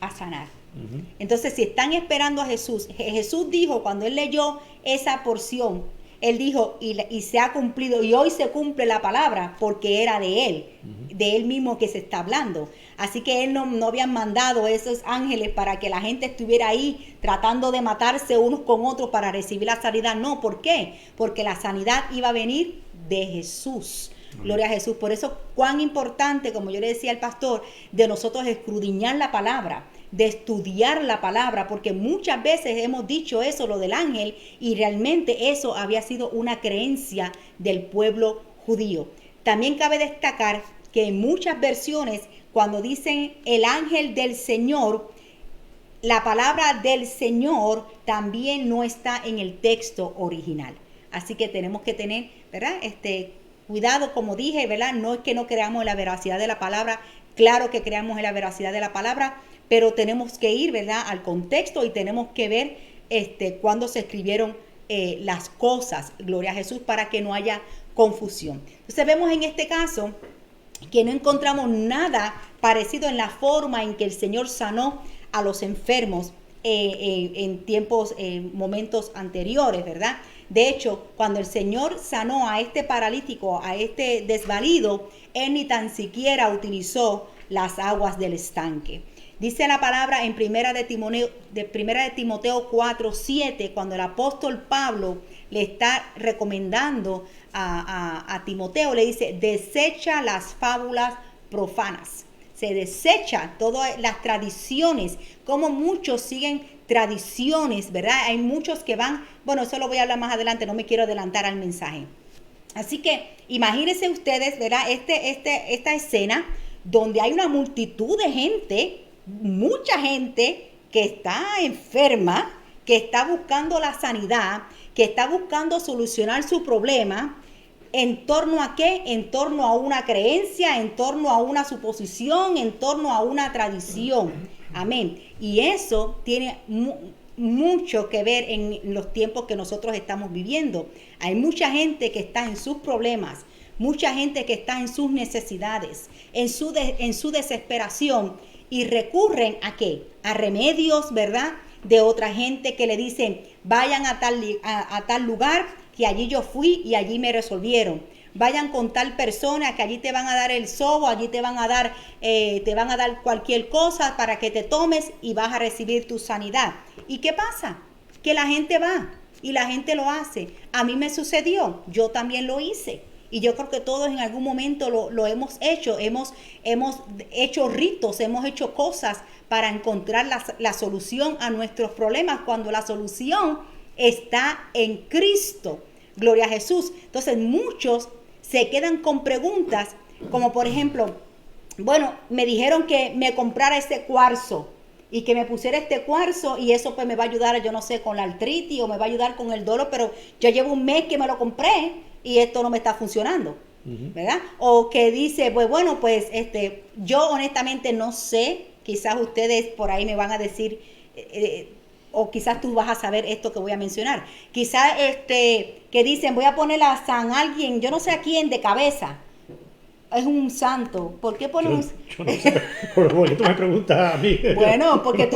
a sanar. Uh-huh. Entonces, si están esperando a Jesús, Jesús dijo, cuando él leyó esa porción, él dijo, y se ha cumplido, y hoy se cumple la palabra, porque era de él, uh-huh, de él mismo que se está hablando. Así que él no habían mandado esos ángeles para que la gente estuviera ahí tratando de matarse unos con otros para recibir la sanidad. No, ¿por qué? Porque la sanidad iba a venir de Jesús. Gloria a Jesús. Por eso cuán importante, como yo le decía al pastor, de nosotros escudriñar la palabra, de estudiar la palabra, porque muchas veces hemos dicho eso, lo del ángel, y realmente eso había sido una creencia del pueblo judío. También cabe destacar que en muchas versiones, cuando dicen el ángel del Señor, la palabra del Señor también no está en el texto original. Así que tenemos que tener, ¿verdad? Cuidado, como dije, ¿verdad? No es que no creamos en la veracidad de la palabra, claro que creamos en la veracidad de la palabra, pero tenemos que ir, ¿verdad?, al contexto y tenemos que ver cuándo se escribieron las cosas, gloria a Jesús, para que no haya confusión. Entonces vemos en este caso que no encontramos nada parecido en la forma en que el Señor sanó a los enfermos en tiempos, momentos anteriores, ¿verdad? De hecho, cuando el Señor sanó a este paralítico, a este desvalido, Él ni tan siquiera utilizó las aguas del estanque. Dice la palabra en primera de Timoteo 4:7, cuando el apóstol Pablo le está recomendando a Timoteo, le dice, desecha las fábulas profanas. Se desecha todas las tradiciones, como muchos siguen tradiciones, ¿verdad? Hay muchos que van, bueno, eso lo voy a hablar más adelante, no me quiero adelantar al mensaje. Así que imagínense ustedes, ¿verdad? Esta escena donde hay una multitud de gente, mucha gente que está enferma, que está buscando la sanidad, que está buscando solucionar su problema. ¿En torno a qué? En torno a una creencia, en torno a una suposición, en torno a una tradición. Amén. Y eso tiene mucho que ver en los tiempos que nosotros estamos viviendo. Hay mucha gente que está en sus problemas, mucha gente que está en sus necesidades, en su desesperación, y recurren ¿a qué? A remedios, ¿verdad?, de otra gente que le dicen, vayan a tal lugar, que allí yo fui y allí me resolvieron. Vayan con tal persona que allí te van a dar el sobo, allí te van a dar cualquier cosa para que te tomes y vas a recibir tu sanidad. ¿Y qué pasa? Que la gente va y la gente lo hace. A mí me sucedió, yo también lo hice. Y yo creo que todos en algún momento lo hemos hecho. Hemos hecho ritos, hemos hecho cosas para encontrar la solución a nuestros problemas, cuando la solución está en Cristo. Gloria a Jesús. Entonces muchos se quedan con preguntas como, por ejemplo, bueno, me dijeron que me comprara este cuarzo y que me pusiera este cuarzo, y eso pues me va a ayudar, yo no sé, con la artritis, o me va a ayudar con el dolor, pero yo llevo un mes que me lo compré y esto no me está funcionando, ¿verdad? O que dice, pues bueno, pues yo honestamente no sé, quizás ustedes por ahí me van a decir, o quizás tú vas a saber esto que voy a mencionar. Quizás que dicen, voy a poner a San alguien, yo no sé a quién, de cabeza. Es un santo. ¿Por qué ponen yo no sé, ¿por qué tú me preguntas a mí? Bueno, porque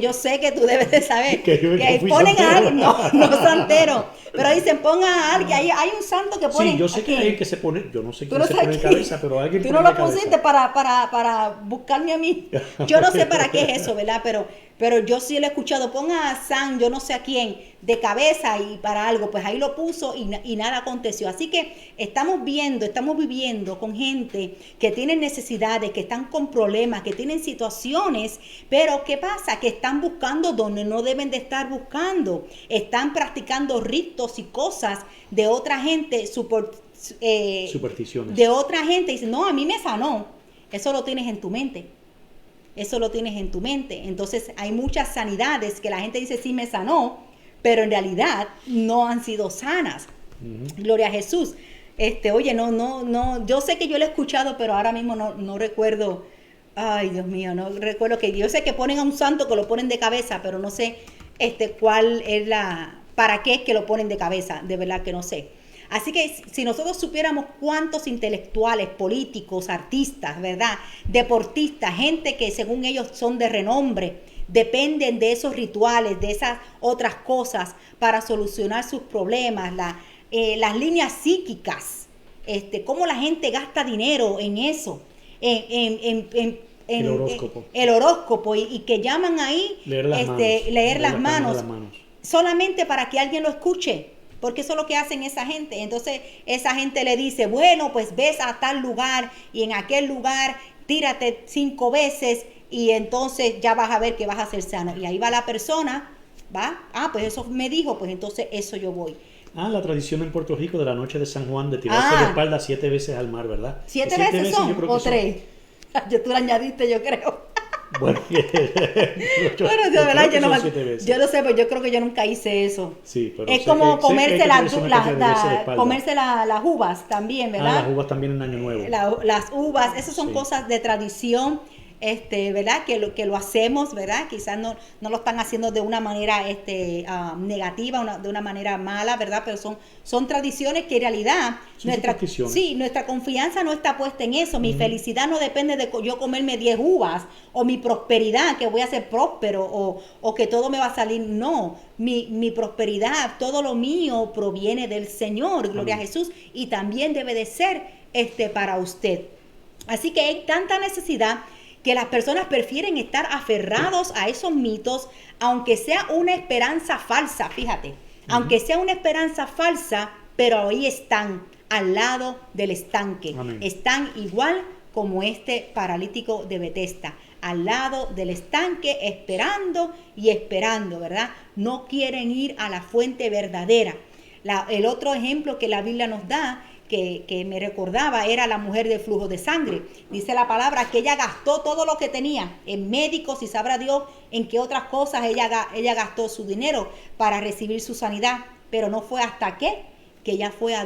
yo sé que tú debes de saber. que ponen santero. A alguien, no santero. Pero dicen, pongan a alguien. Hay un santo que pone. Sí, yo sé que hay alguien que se pone, yo no sé quién se pone en cabeza, pero alguien. Tú no lo pusiste para buscarme a mí. Yo no sé para qué es eso, ¿verdad? Pero yo sí lo he escuchado. Ponga a San, yo no sé a quién, de cabeza y para algo. Pues ahí lo puso y nada aconteció. Así que estamos viviendo con gente que tiene necesidades, que están con problemas, que tienen situaciones. Pero ¿qué pasa? Que están buscando donde no deben de estar buscando. Están practicando ritos y cosas de otra gente, supersticiones. De otra gente. Dicen, no, a mí me sanó. Eso lo tienes en tu mente. Eso lo tienes en tu mente. Entonces hay muchas sanidades que la gente dice, sí me sanó, pero en realidad no han sido sanas. Gloria a Jesús. Oye, no, yo sé que yo lo he escuchado, pero ahora mismo no recuerdo. Ay, Dios mío, no recuerdo que yo sé que ponen a un santo que lo ponen de cabeza, pero no sé cuál es para qué es que lo ponen de cabeza, de verdad que no sé. Así que si nosotros supiéramos cuántos intelectuales, políticos, artistas, ¿verdad?, deportistas, gente que según ellos son de renombre, dependen de esos rituales, de esas otras cosas para solucionar sus problemas, las líneas psíquicas, cómo la gente gasta dinero en eso, el horóscopo. El horóscopo y que llaman ahí leer las manos, solamente para que alguien lo escuche. porque eso es lo que hacen esa gente. Entonces esa gente le dice, bueno, pues ves a tal lugar y en aquel lugar tírate 5 veces y entonces ya vas a ver que vas a ser sano. Y ahí va la persona, va, pues eso me dijo, pues entonces eso yo voy. La tradición en Puerto Rico de la noche de San Juan de tirarse de espalda 7 veces al mar, ¿verdad? 7 veces son, o 3. Tú la añadiste, yo creo. Bueno, bueno, de verdad, yo no sé, pero yo creo que yo nunca hice eso. Sí, pero es como comerse las uvas también, ¿verdad? Las uvas también en Año Nuevo. Las uvas, esas son cosas de tradición, ¿verdad? Que lo hacemos, ¿verdad? Quizás no lo están haciendo de una manera negativa, de una manera mala, ¿verdad? Pero son tradiciones que en realidad nuestra confianza no está puesta en eso. Mi felicidad no depende de yo comerme 10 uvas o mi prosperidad, que voy a ser próspero o que todo me va a salir. No, mi prosperidad, todo lo mío proviene del Señor, gloria a Jesús, y también debe de ser para usted. Así que hay tanta necesidad que las personas prefieren estar aferrados a esos mitos, aunque sea una esperanza falsa, fíjate, aunque sea una esperanza falsa, pero ahí están, al lado del estanque. Amén. Están igual como este paralítico de Betesda, al lado del estanque, esperando y esperando, ¿verdad? No quieren ir a la fuente verdadera. El otro ejemplo que la Biblia nos da, que me recordaba, era la mujer del flujo de sangre. Dice la palabra que ella gastó todo lo que tenía en médicos y sabrá Dios en qué otras cosas ella gastó su dinero para recibir su sanidad, pero no fue hasta que ella fue a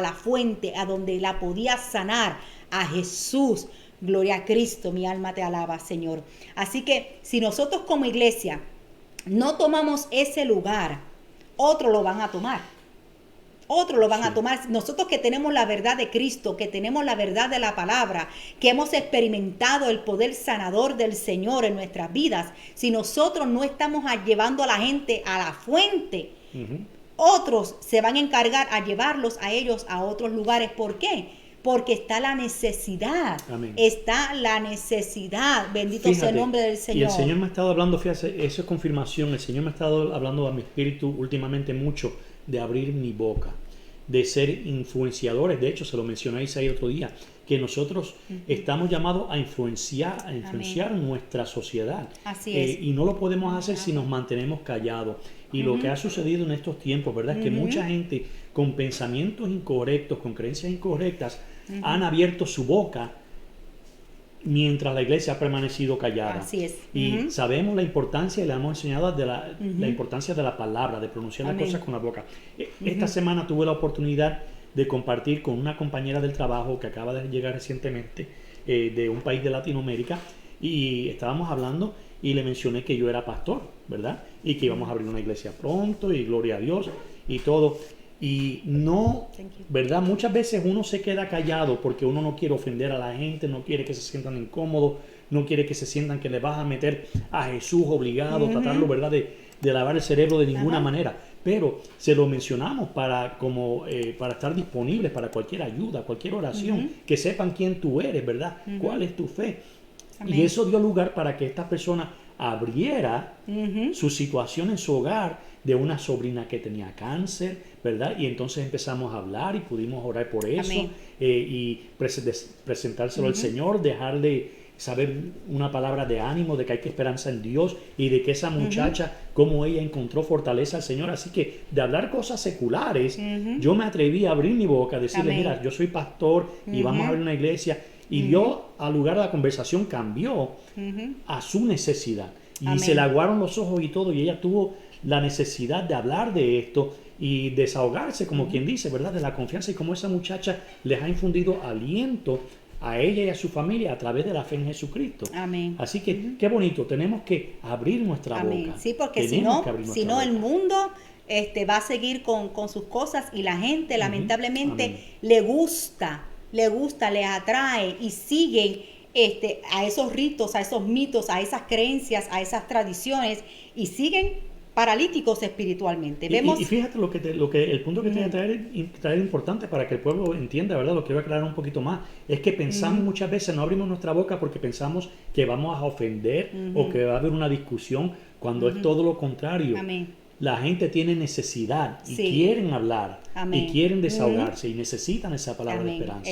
la fuente, a donde la podía sanar, a Jesús. Gloria a Cristo, mi alma te alaba, Señor. Así que si nosotros como iglesia no tomamos ese lugar, otros lo van a tomar. Otros lo van a tomar. Nosotros que tenemos la verdad de Cristo, que tenemos la verdad de la palabra, que hemos experimentado el poder sanador del Señor en nuestras vidas, si nosotros no estamos llevando a la gente a la fuente, otros se van a encargar a llevarlos a ellos a otros lugares. ¿Por qué? Porque está la necesidad. Amén. Está la necesidad. Bendito sea el nombre del Señor. Y el Señor me ha estado hablando, fíjate, eso es confirmación. El Señor me ha estado hablando a mi espíritu últimamente mucho de abrir mi boca, de ser influenciadores. De hecho, se lo mencionáis ahí otro día, que nosotros estamos llamados a influenciar nuestra sociedad. Así es. Y no lo podemos hacer si nos mantenemos callados. Y lo que ha sucedido en estos tiempos, ¿verdad? Es que mucha gente con pensamientos incorrectos, con creencias incorrectas, han abierto su boca mientras la iglesia ha permanecido callada. Así es. Y sabemos la importancia, y le hemos enseñado de la importancia de la palabra, de pronunciar las cosas con la boca. Esta semana tuve la oportunidad de compartir con una compañera del trabajo que acaba de llegar recientemente de un país de Latinoamérica, y estábamos hablando y le mencioné que yo era pastor, ¿verdad? Y que íbamos a abrir una iglesia pronto, y gloria a Dios y todo. Y no, ¿verdad? Muchas veces uno se queda callado porque uno no quiere ofender a la gente, no quiere que se sientan incómodos, no quiere que se sientan que le vas a meter a Jesús obligado, tratarlo, ¿verdad? De lavar el cerebro de ninguna manera. Pero se lo mencionamos para estar disponibles para cualquier ayuda, cualquier oración, que sepan quién tú eres, ¿verdad? ¿Cuál es tu fe? Amén. Y eso dio lugar para que esta persona abriera su situación en su hogar, de una sobrina que tenía cáncer, ¿verdad? Y entonces empezamos a hablar y pudimos orar por eso, y presentárselo al Señor, dejarle saber una palabra de ánimo, de que hay que esperanza en Dios, y de que esa muchacha, cómo ella encontró fortaleza al Señor. Así que de hablar cosas seculares, yo me atreví a abrir mi boca, a decirle, mira, yo soy pastor y vamos a abrir una iglesia. Y Dios, al lugar de la conversación, cambió a su necesidad. Y se le aguaron los ojos y todo, y ella tuvo la necesidad de hablar de esto y desahogarse, como quien dice, ¿verdad? De la confianza, y como esa muchacha les ha infundido aliento a ella y a su familia a través de la fe en Jesucristo. Amén. Así que qué bonito, tenemos que abrir nuestra boca. Sí, porque si no el mundo va a seguir con sus cosas, y la gente lamentablemente le gusta, le atrae y siguen a esos ritos, a esos mitos, a esas creencias, a esas tradiciones, y siguen paralíticos espiritualmente. Y fíjate el punto que te voy a traer importante para que el pueblo entienda, ¿verdad? Lo quiero aclarar un poquito más. Es que pensamos muchas veces, no abrimos nuestra boca porque pensamos que vamos a ofender o que va a haber una discusión, cuando es todo lo contrario. Amén. la gente tiene necesidad y Sí. quieren hablar Amén. y quieren desahogarse y necesitan esa palabra de Amén. esperanza.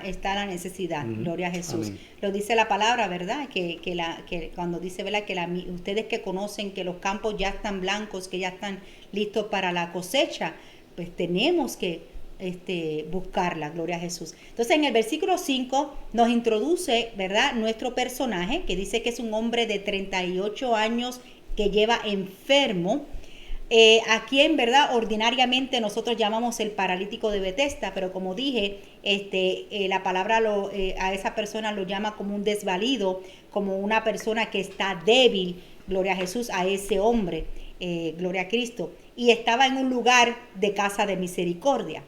Está la necesidad, gloria a Jesús. Amén. Lo dice la palabra, ¿verdad? Que cuando dice, ¿verdad? Que ustedes que conocen que los campos ya están blancos, que ya están listos para la cosecha, pues tenemos que buscarla, gloria a Jesús. Entonces en el versículo 5 nos introduce, ¿verdad? Nuestro personaje, que dice que es un hombre de 38 años que lleva enfermo, a quien, ¿verdad? Ordinariamente nosotros llamamos el paralítico de Betesda, pero como dije, la palabra a esa persona lo llama como un desvalido, como una persona que está débil, gloria a Jesús, a ese hombre, gloria a Cristo. Y estaba en un lugar de casa de misericordia,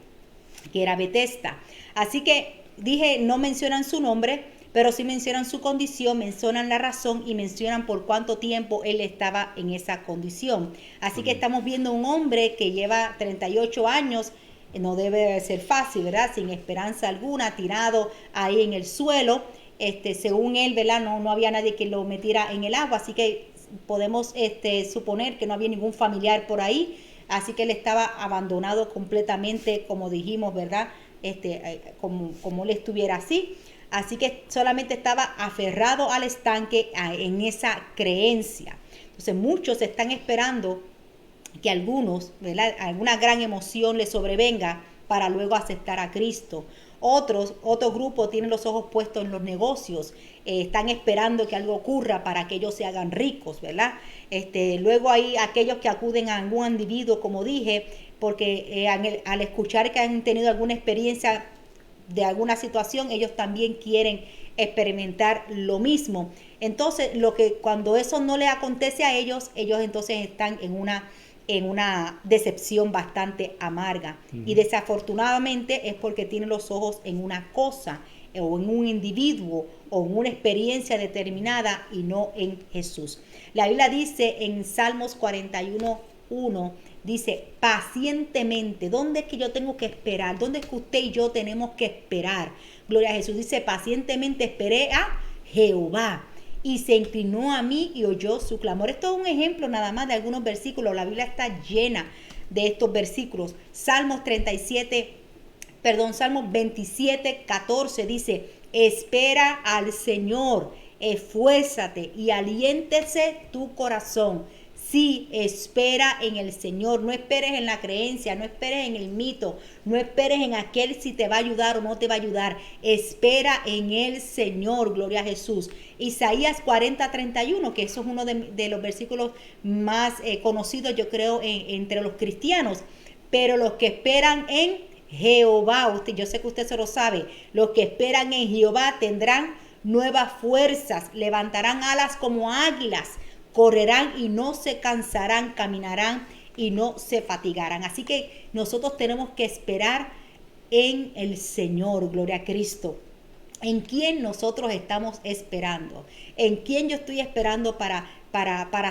que era Betesda. Así que dije, no mencionan su nombre, pero sí mencionan su condición, mencionan la razón y mencionan por cuánto tiempo él estaba en esa condición. Así que estamos viendo un hombre que lleva 38 años, no debe ser fácil, ¿verdad? Sin esperanza alguna, tirado ahí en el suelo. Según él, ¿verdad? No había nadie que lo metiera en el agua, así que podemos suponer que no había ningún familiar por ahí, así que él estaba abandonado completamente, como dijimos, ¿verdad? Como él estuviera así. Así que solamente estaba aferrado al estanque en esa creencia. Entonces muchos están esperando que algunos, ¿verdad? Alguna gran emoción les sobrevenga para luego aceptar a Cristo. Otro grupo tienen los ojos puestos en los negocios, están esperando que algo ocurra para que ellos se hagan ricos, ¿verdad? Luego hay aquellos que acuden a algún individuo, como dije, porque al escuchar que han tenido alguna experiencia de alguna situación, ellos también quieren experimentar lo mismo. Entonces, cuando eso no le acontece a ellos entonces están en una decepción bastante amarga. Y desafortunadamente es porque tienen los ojos en una cosa o en un individuo o en una experiencia determinada y no en Jesús. La Biblia dice en Salmos 41:1, dice, pacientemente. ¿Dónde es que yo tengo que esperar? ¿Dónde es que usted y yo tenemos que esperar? Gloria a Jesús. Dice, pacientemente esperé a Jehová y se inclinó a mí y oyó su clamor. Esto es un ejemplo nada más de algunos versículos. La Biblia está llena de estos versículos. Salmos 27:14 dice, espera al Señor, esfuérzate y aliéntese tu corazón. Sí, espera en el Señor, no esperes en la creencia, no esperes en el mito, no esperes en aquel si te va a ayudar o no te va a ayudar. Espera en el Señor, gloria a Jesús. Isaías 40:31, que eso es uno de los versículos más conocidos, yo creo, entre los cristianos. Pero los que esperan en Jehová, yo sé que usted se lo sabe, los que esperan en Jehová tendrán nuevas fuerzas, levantarán alas como águilas, correrán y no se cansarán, caminarán y no se fatigarán. Así que nosotros tenemos que esperar en el Señor, gloria a Cristo. ¿En quién nosotros estamos esperando? ¿En quién yo estoy esperando para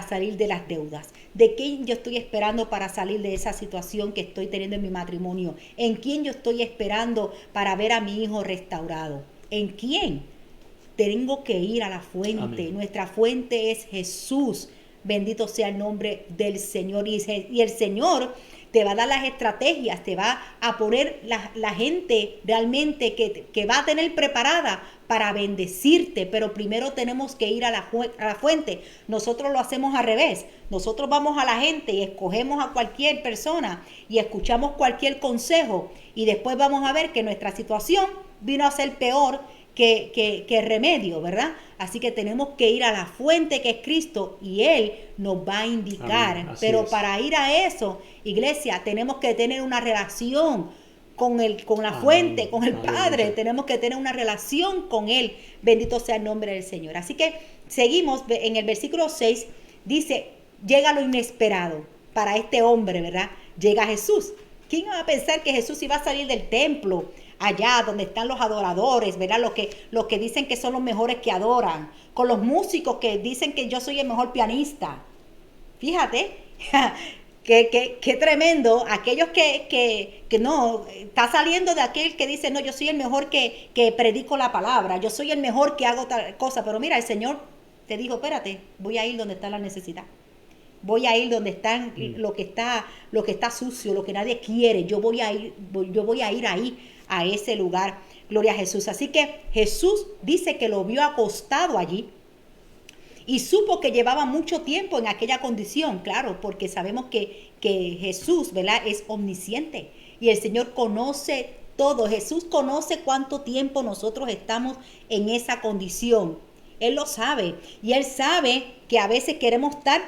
salir de las deudas? ¿De quién yo estoy esperando para salir de esa situación que estoy teniendo en mi matrimonio? ¿En quién yo estoy esperando para ver a mi hijo restaurado? ¿En quién? Tengo que ir a la fuente. Amén. Nuestra fuente es Jesús. Bendito sea el nombre del Señor. Y el Señor te va a dar las estrategias, te va a poner la gente realmente que va a tener preparada para bendecirte. Pero primero tenemos que ir a la fuente. Nosotros lo hacemos al revés. Nosotros vamos a la gente y escogemos a cualquier persona y escuchamos cualquier consejo. Y después vamos a ver que nuestra situación vino a ser peor que remedio, ¿verdad? Así que tenemos que ir a la fuente que es Cristo y Él nos va a indicar. Pero para ir a eso, iglesia, tenemos que tener una relación con la fuente, con el Padre. Tenemos que tener una relación con Él. Bendito sea el nombre del Señor. Así que seguimos en el versículo 6, dice, llega lo inesperado para este hombre, ¿verdad? Llega Jesús. ¿Quién va a pensar que Jesús iba a salir del templo? Allá donde están los adoradores, ¿verdad? Los que dicen que son los mejores que adoran, con los músicos que dicen que yo soy el mejor pianista. Fíjate, qué tremendo. Aquellos que no, está saliendo de aquel que dice, no, yo soy el mejor que predico la palabra, yo soy el mejor que hago tal cosa. Pero mira, el Señor te dijo, espérate, voy a ir donde está la necesidad. Voy a ir donde están lo que está sucio, lo que nadie quiere. Yo voy a ir ahí, a ese lugar. Gloria a Jesús. Así que Jesús dice que lo vio acostado allí y supo que llevaba mucho tiempo en aquella condición. Claro, porque sabemos que Jesús, ¿verdad?, es omnisciente y el Señor conoce todo. Jesús conoce cuánto tiempo nosotros estamos en esa condición. Él lo sabe y Él sabe que a veces queremos estar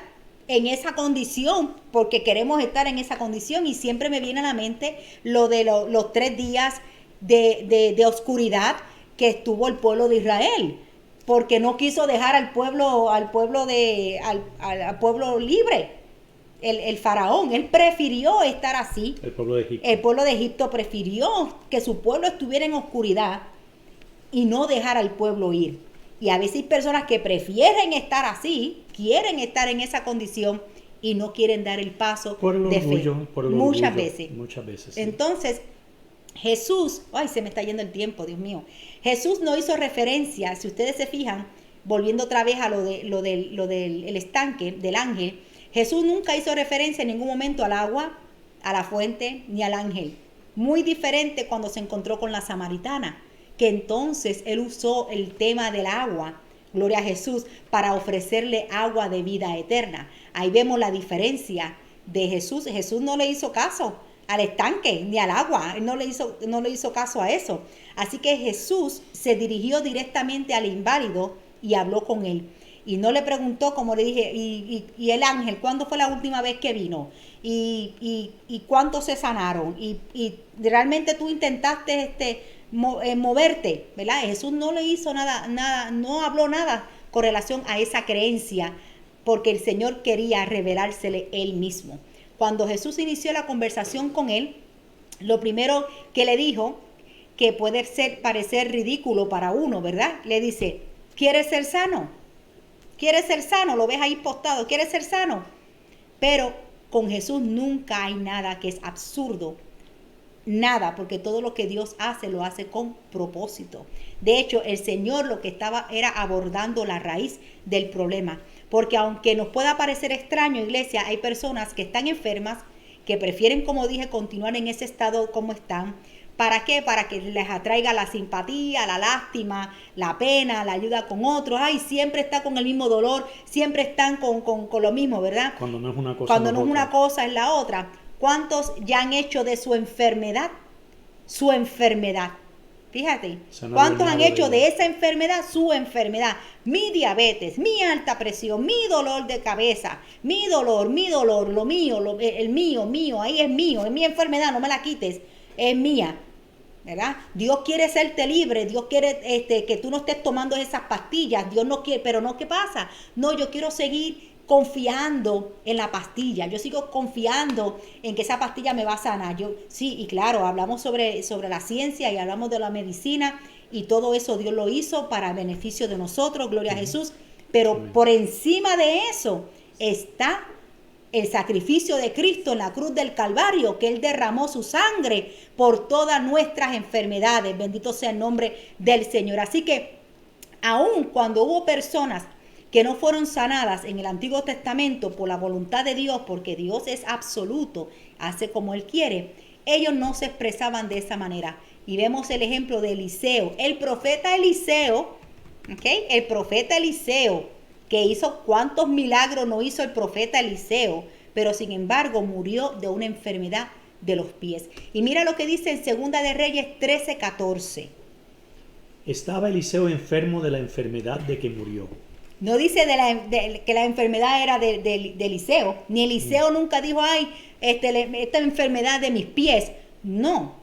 en esa condición, porque queremos estar en esa condición, y siempre me viene a la mente lo de los 3 días de oscuridad que estuvo el pueblo de Israel, porque no quiso dejar al pueblo libre. El faraón, él prefirió estar así. El pueblo de Egipto. El pueblo de Egipto prefirió que su pueblo estuviera en oscuridad y no dejar al pueblo ir. Y a veces hay personas que prefieren estar así, quieren estar en esa condición y no quieren dar el paso por el de orgullo, fe. Por el Muchas orgullo, veces. Muchas veces. Sí. Entonces, Jesús, ay, se me está yendo el tiempo, Dios mío. Jesús no hizo referencia, si ustedes se fijan, volviendo otra vez a lo del estanque, del ángel, Jesús nunca hizo referencia en ningún momento al agua, a la fuente, ni al ángel. Muy diferente cuando se encontró con la samaritana, que entonces él usó el tema del agua, gloria a Jesús, para ofrecerle agua de vida eterna. Ahí vemos la diferencia de Jesús. Jesús no le hizo caso al estanque ni al agua, él no le hizo caso a eso. Así que Jesús se dirigió directamente al inválido y habló con él. Y no le preguntó, como le dije, y el ángel, ¿cuándo fue la última vez que vino? Y cuántos se sanaron. Y realmente tú intentaste moverte, ¿verdad? Jesús no le hizo nada, no habló nada con relación a esa creencia, porque el Señor quería revelársele él mismo. Cuando Jesús inició la conversación con él, lo primero que le dijo, que puede parecer ridículo para uno, ¿verdad? Le dice, ¿quieres ser sano? ¿Quieres ser sano? Lo ves ahí postado, ¿quieres ser sano? Pero con Jesús nunca hay nada que es absurdo. Nada, porque todo lo que Dios hace, lo hace con propósito. De hecho, el Señor lo que estaba era abordando la raíz del problema. Porque aunque nos pueda parecer extraño, iglesia, hay personas que están enfermas, que prefieren, como dije, continuar en ese estado como están. ¿Para qué? Para que les atraiga la simpatía, la lástima, la pena, la ayuda con otros. Ay, siempre está con el mismo dolor, siempre están con lo mismo, ¿verdad? Cuando no es una cosa. Cuando no es una cosa, es la otra. ¿Cuántos ya han hecho de su enfermedad su enfermedad? Fíjate, ¿cuántos han hecho de esa enfermedad su enfermedad? Mi diabetes, mi alta presión, mi dolor de cabeza, mi dolor, lo mío, el mío, ahí es mío, es mi enfermedad, no me la quites, es mía, ¿verdad? Dios quiere hacerte libre, Dios quiere que tú no estés tomando esas pastillas, Dios no quiere, pero no, ¿qué pasa? No, yo quiero seguir confiando en la pastilla, yo sigo confiando en que esa pastilla me va a sanar. Sí, y claro, hablamos sobre la ciencia y hablamos de la medicina y todo eso Dios lo hizo para beneficio de nosotros, gloria a Jesús, pero por encima de eso está el sacrificio de Cristo en la cruz del Calvario, que Él derramó su sangre por todas nuestras enfermedades. Bendito sea el nombre del Señor. Así que aun cuando hubo personas que no fueron sanadas en el Antiguo Testamento por la voluntad de Dios, porque Dios es absoluto, hace como Él quiere, ellos no se expresaban de esa manera. Y vemos el ejemplo de Eliseo, el profeta Eliseo, ¿okay? El profeta Eliseo, que hizo cuántos milagros no hizo el profeta Eliseo, pero sin embargo murió de una enfermedad de los pies. Y mira lo que dice en Segunda de Reyes 13:14. Estaba Eliseo enfermo de la enfermedad de que murió. No dice que la enfermedad era de Eliseo, ni Eliseo nunca dijo, ay, esta enfermedad de mis pies. No,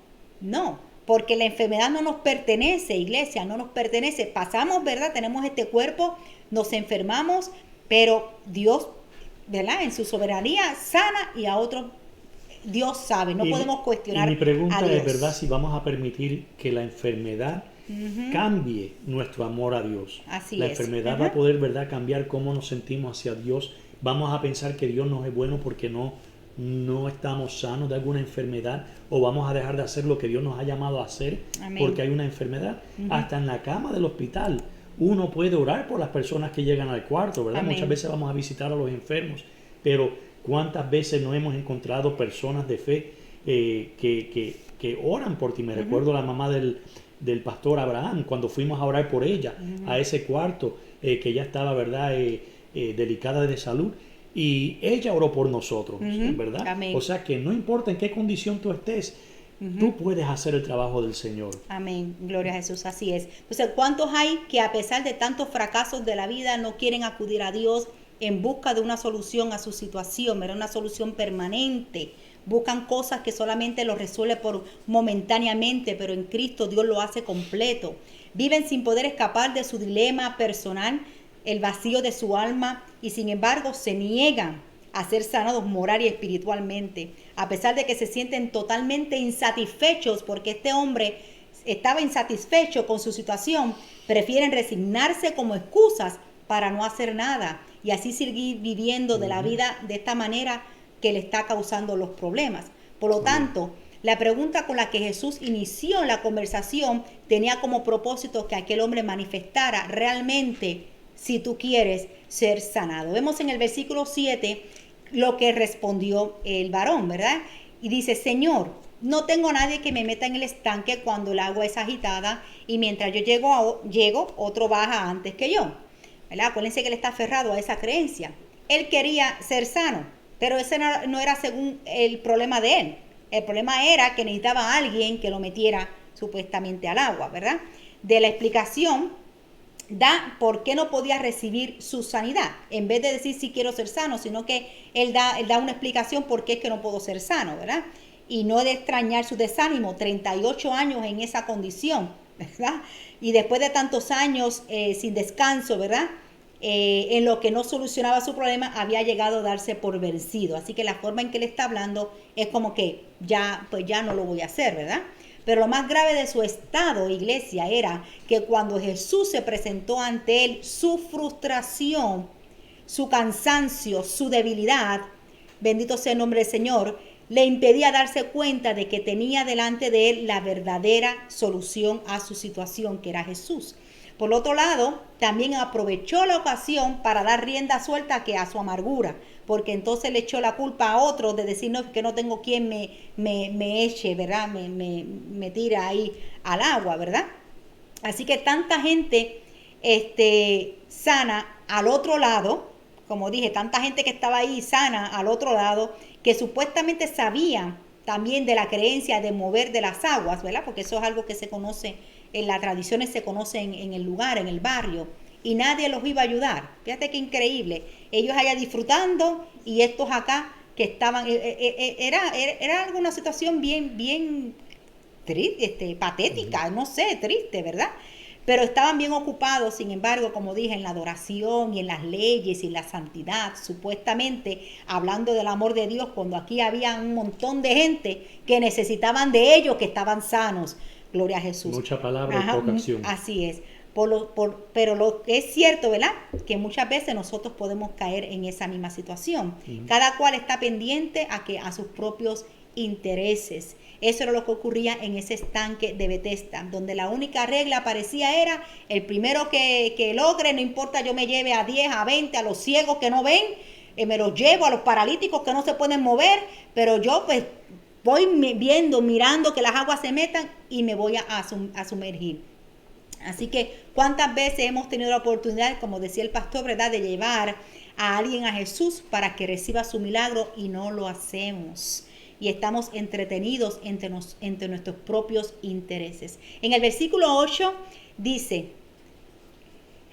porque la enfermedad no nos pertenece, iglesia, no nos pertenece. Pasamos, ¿verdad? Tenemos este cuerpo, nos enfermamos, pero Dios, ¿verdad? En su soberanía sana y a otros Dios sabe, no podemos cuestionar a Dios. Y mi pregunta es, ¿verdad? Si vamos a permitir que la enfermedad cambie nuestro amor a Dios. Así la es. enfermedad va a poder, ¿verdad?, cambiar cómo nos sentimos hacia Dios. Vamos a pensar que Dios nos es bueno porque no estamos sanos de alguna enfermedad, o vamos a dejar de hacer lo que Dios nos ha llamado a hacer. Amén. Porque hay una enfermedad. Hasta en la cama del hospital uno puede orar por las personas que llegan al cuarto, ¿verdad? Amén. Muchas veces vamos a visitar a los enfermos. pero ¿cuántas veces no hemos encontrado personas de fe que oran por ti? Me recuerdo la mamá del pastor Abraham, cuando fuimos a orar por ella, a ese cuarto, que ella estaba, ¿verdad?, delicada de salud, y ella oró por nosotros, ¿verdad? Amén. O sea que no importa en qué condición tú estés, tú puedes hacer el trabajo del Señor. Amén, gloria a Jesús, así es. Entonces, ¿cuántos hay que a pesar de tantos fracasos de la vida no quieren acudir a Dios en busca de una solución a su situación, ¿verdad? Una solución permanente? Buscan cosas que solamente lo resuelve por momentáneamente, pero en Cristo Dios lo hace completo. Viven sin poder escapar de su dilema personal, el vacío de su alma, y sin embargo se niegan a ser sanados moral y espiritualmente, a pesar de que se sienten totalmente insatisfechos porque este hombre estaba insatisfecho con su situación. Prefieren resignarse como excusas para no hacer nada y así seguir viviendo de la vida de esta manera que le está causando los problemas. Por lo tanto, la pregunta con la que Jesús inició la conversación tenía como propósito que aquel hombre manifestara realmente si tú quieres ser sanado. Vemos en el versículo 7 lo que respondió el varón, ¿verdad? Y dice: Señor, no tengo nadie que me meta en el estanque cuando el agua es agitada y mientras yo llego, otro baja antes que yo, ¿verdad? Acuérdense que él está aferrado a esa creencia. Él quería ser sano, pero ese no era según el problema de él. El problema era que necesitaba a alguien que lo metiera supuestamente al agua, ¿verdad? De la explicación da por qué no podía recibir su sanidad, en vez de decir si quiero ser sano, sino que él da una explicación por qué es que no puedo ser sano, ¿verdad? Y no de extrañar su desánimo, 38 años en esa condición, ¿verdad? Y después de tantos años sin descanso, ¿verdad? En lo que no solucionaba su problema, había llegado a darse por vencido. Así que la forma en que él está hablando es como que ya no lo voy a hacer, ¿verdad? Pero lo más grave de su estado, iglesia, era que cuando Jesús se presentó ante él, su frustración, su cansancio, su debilidad, bendito sea el nombre del Señor, le impedía darse cuenta de que tenía delante de él la verdadera solución a su situación, que era Jesús. Por otro lado, también aprovechó la ocasión para dar rienda suelta a su amargura, porque entonces le echó la culpa a otros de decirnos que no tengo quien me eche, ¿verdad? Me tira ahí al agua, ¿verdad? Así que tanta gente sana al otro lado, como dije, tanta gente que estaba ahí sana al otro lado, que supuestamente sabían también de la creencia de mover de las aguas, ¿verdad? Porque eso es algo que se conoce, en las tradiciones se conoce en el lugar, en el barrio, y nadie los iba a ayudar. Fíjate qué increíble. Ellos allá disfrutando y estos acá que estaban, era alguna situación bien triste, patética, no sé, triste, ¿verdad? Pero estaban bien ocupados, sin embargo, como dije, en la adoración y en las leyes y en la santidad, supuestamente hablando del amor de Dios, cuando aquí había un montón de gente que necesitaban de ellos, que estaban sanos. Gloria a Jesús. Mucha palabra y poca acción. Así es. Pero lo que es cierto, ¿verdad? Que muchas veces nosotros podemos caer en esa misma situación. Cada cual está pendiente a sus propios intereses. Eso era lo que ocurría en ese estanque de Betesda, donde la única regla parecía era el primero que logre, no importa, yo me lleve a 10, a 20, a los ciegos que no ven, me los llevo, a los paralíticos que no se pueden mover, pero yo pues voy mirando que las aguas se metan y me voy a sumergir. Así que cuántas veces hemos tenido la oportunidad, como decía el pastor, ¿verdad?, de llevar a alguien a Jesús para que reciba su milagro y no lo hacemos. Y estamos entretenidos entre nuestros propios intereses. En el versículo 8 dice: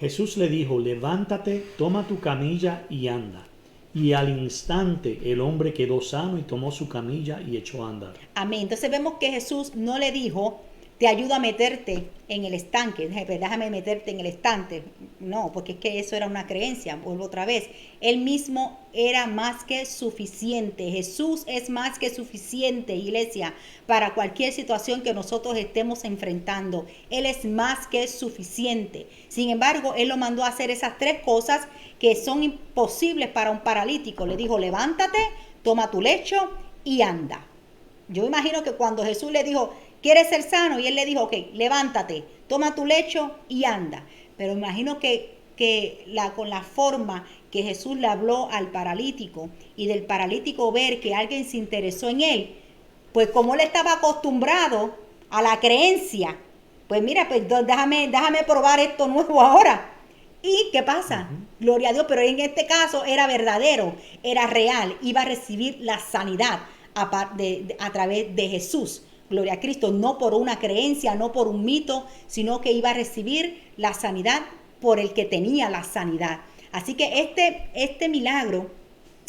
Jesús le dijo: levántate, toma tu camilla y anda. Y al instante el hombre quedó sano y tomó su camilla y echó a andar. Amén. Entonces vemos que Jesús no le dijo: te ayudo a meterte en el estanque, déjame meterte en el estanque. No, porque es que eso era una creencia, vuelvo otra vez. Él mismo era más que suficiente. Jesús es más que suficiente, iglesia, para cualquier situación que nosotros estemos enfrentando. Él es más que suficiente. Sin embargo, Él lo mandó a hacer esas tres cosas que son imposibles para un paralítico. Le dijo: levántate, toma tu lecho y anda. Yo imagino que cuando Jesús le dijo: ¿quieres ser sano? Y él le dijo: ok, levántate, toma tu lecho y anda. Pero imagino que con la forma que Jesús le habló al paralítico y del paralítico ver que alguien se interesó en él, pues como él estaba acostumbrado a la creencia, pues mira, pues déjame probar esto nuevo ahora. ¿Y qué pasa? Gloria a Dios, pero en este caso era verdadero, era real, iba a recibir la sanidad a través de Jesús. Gloria a Cristo, no por una creencia, no por un mito, sino que iba a recibir la sanidad por el que tenía la sanidad. Así que este milagro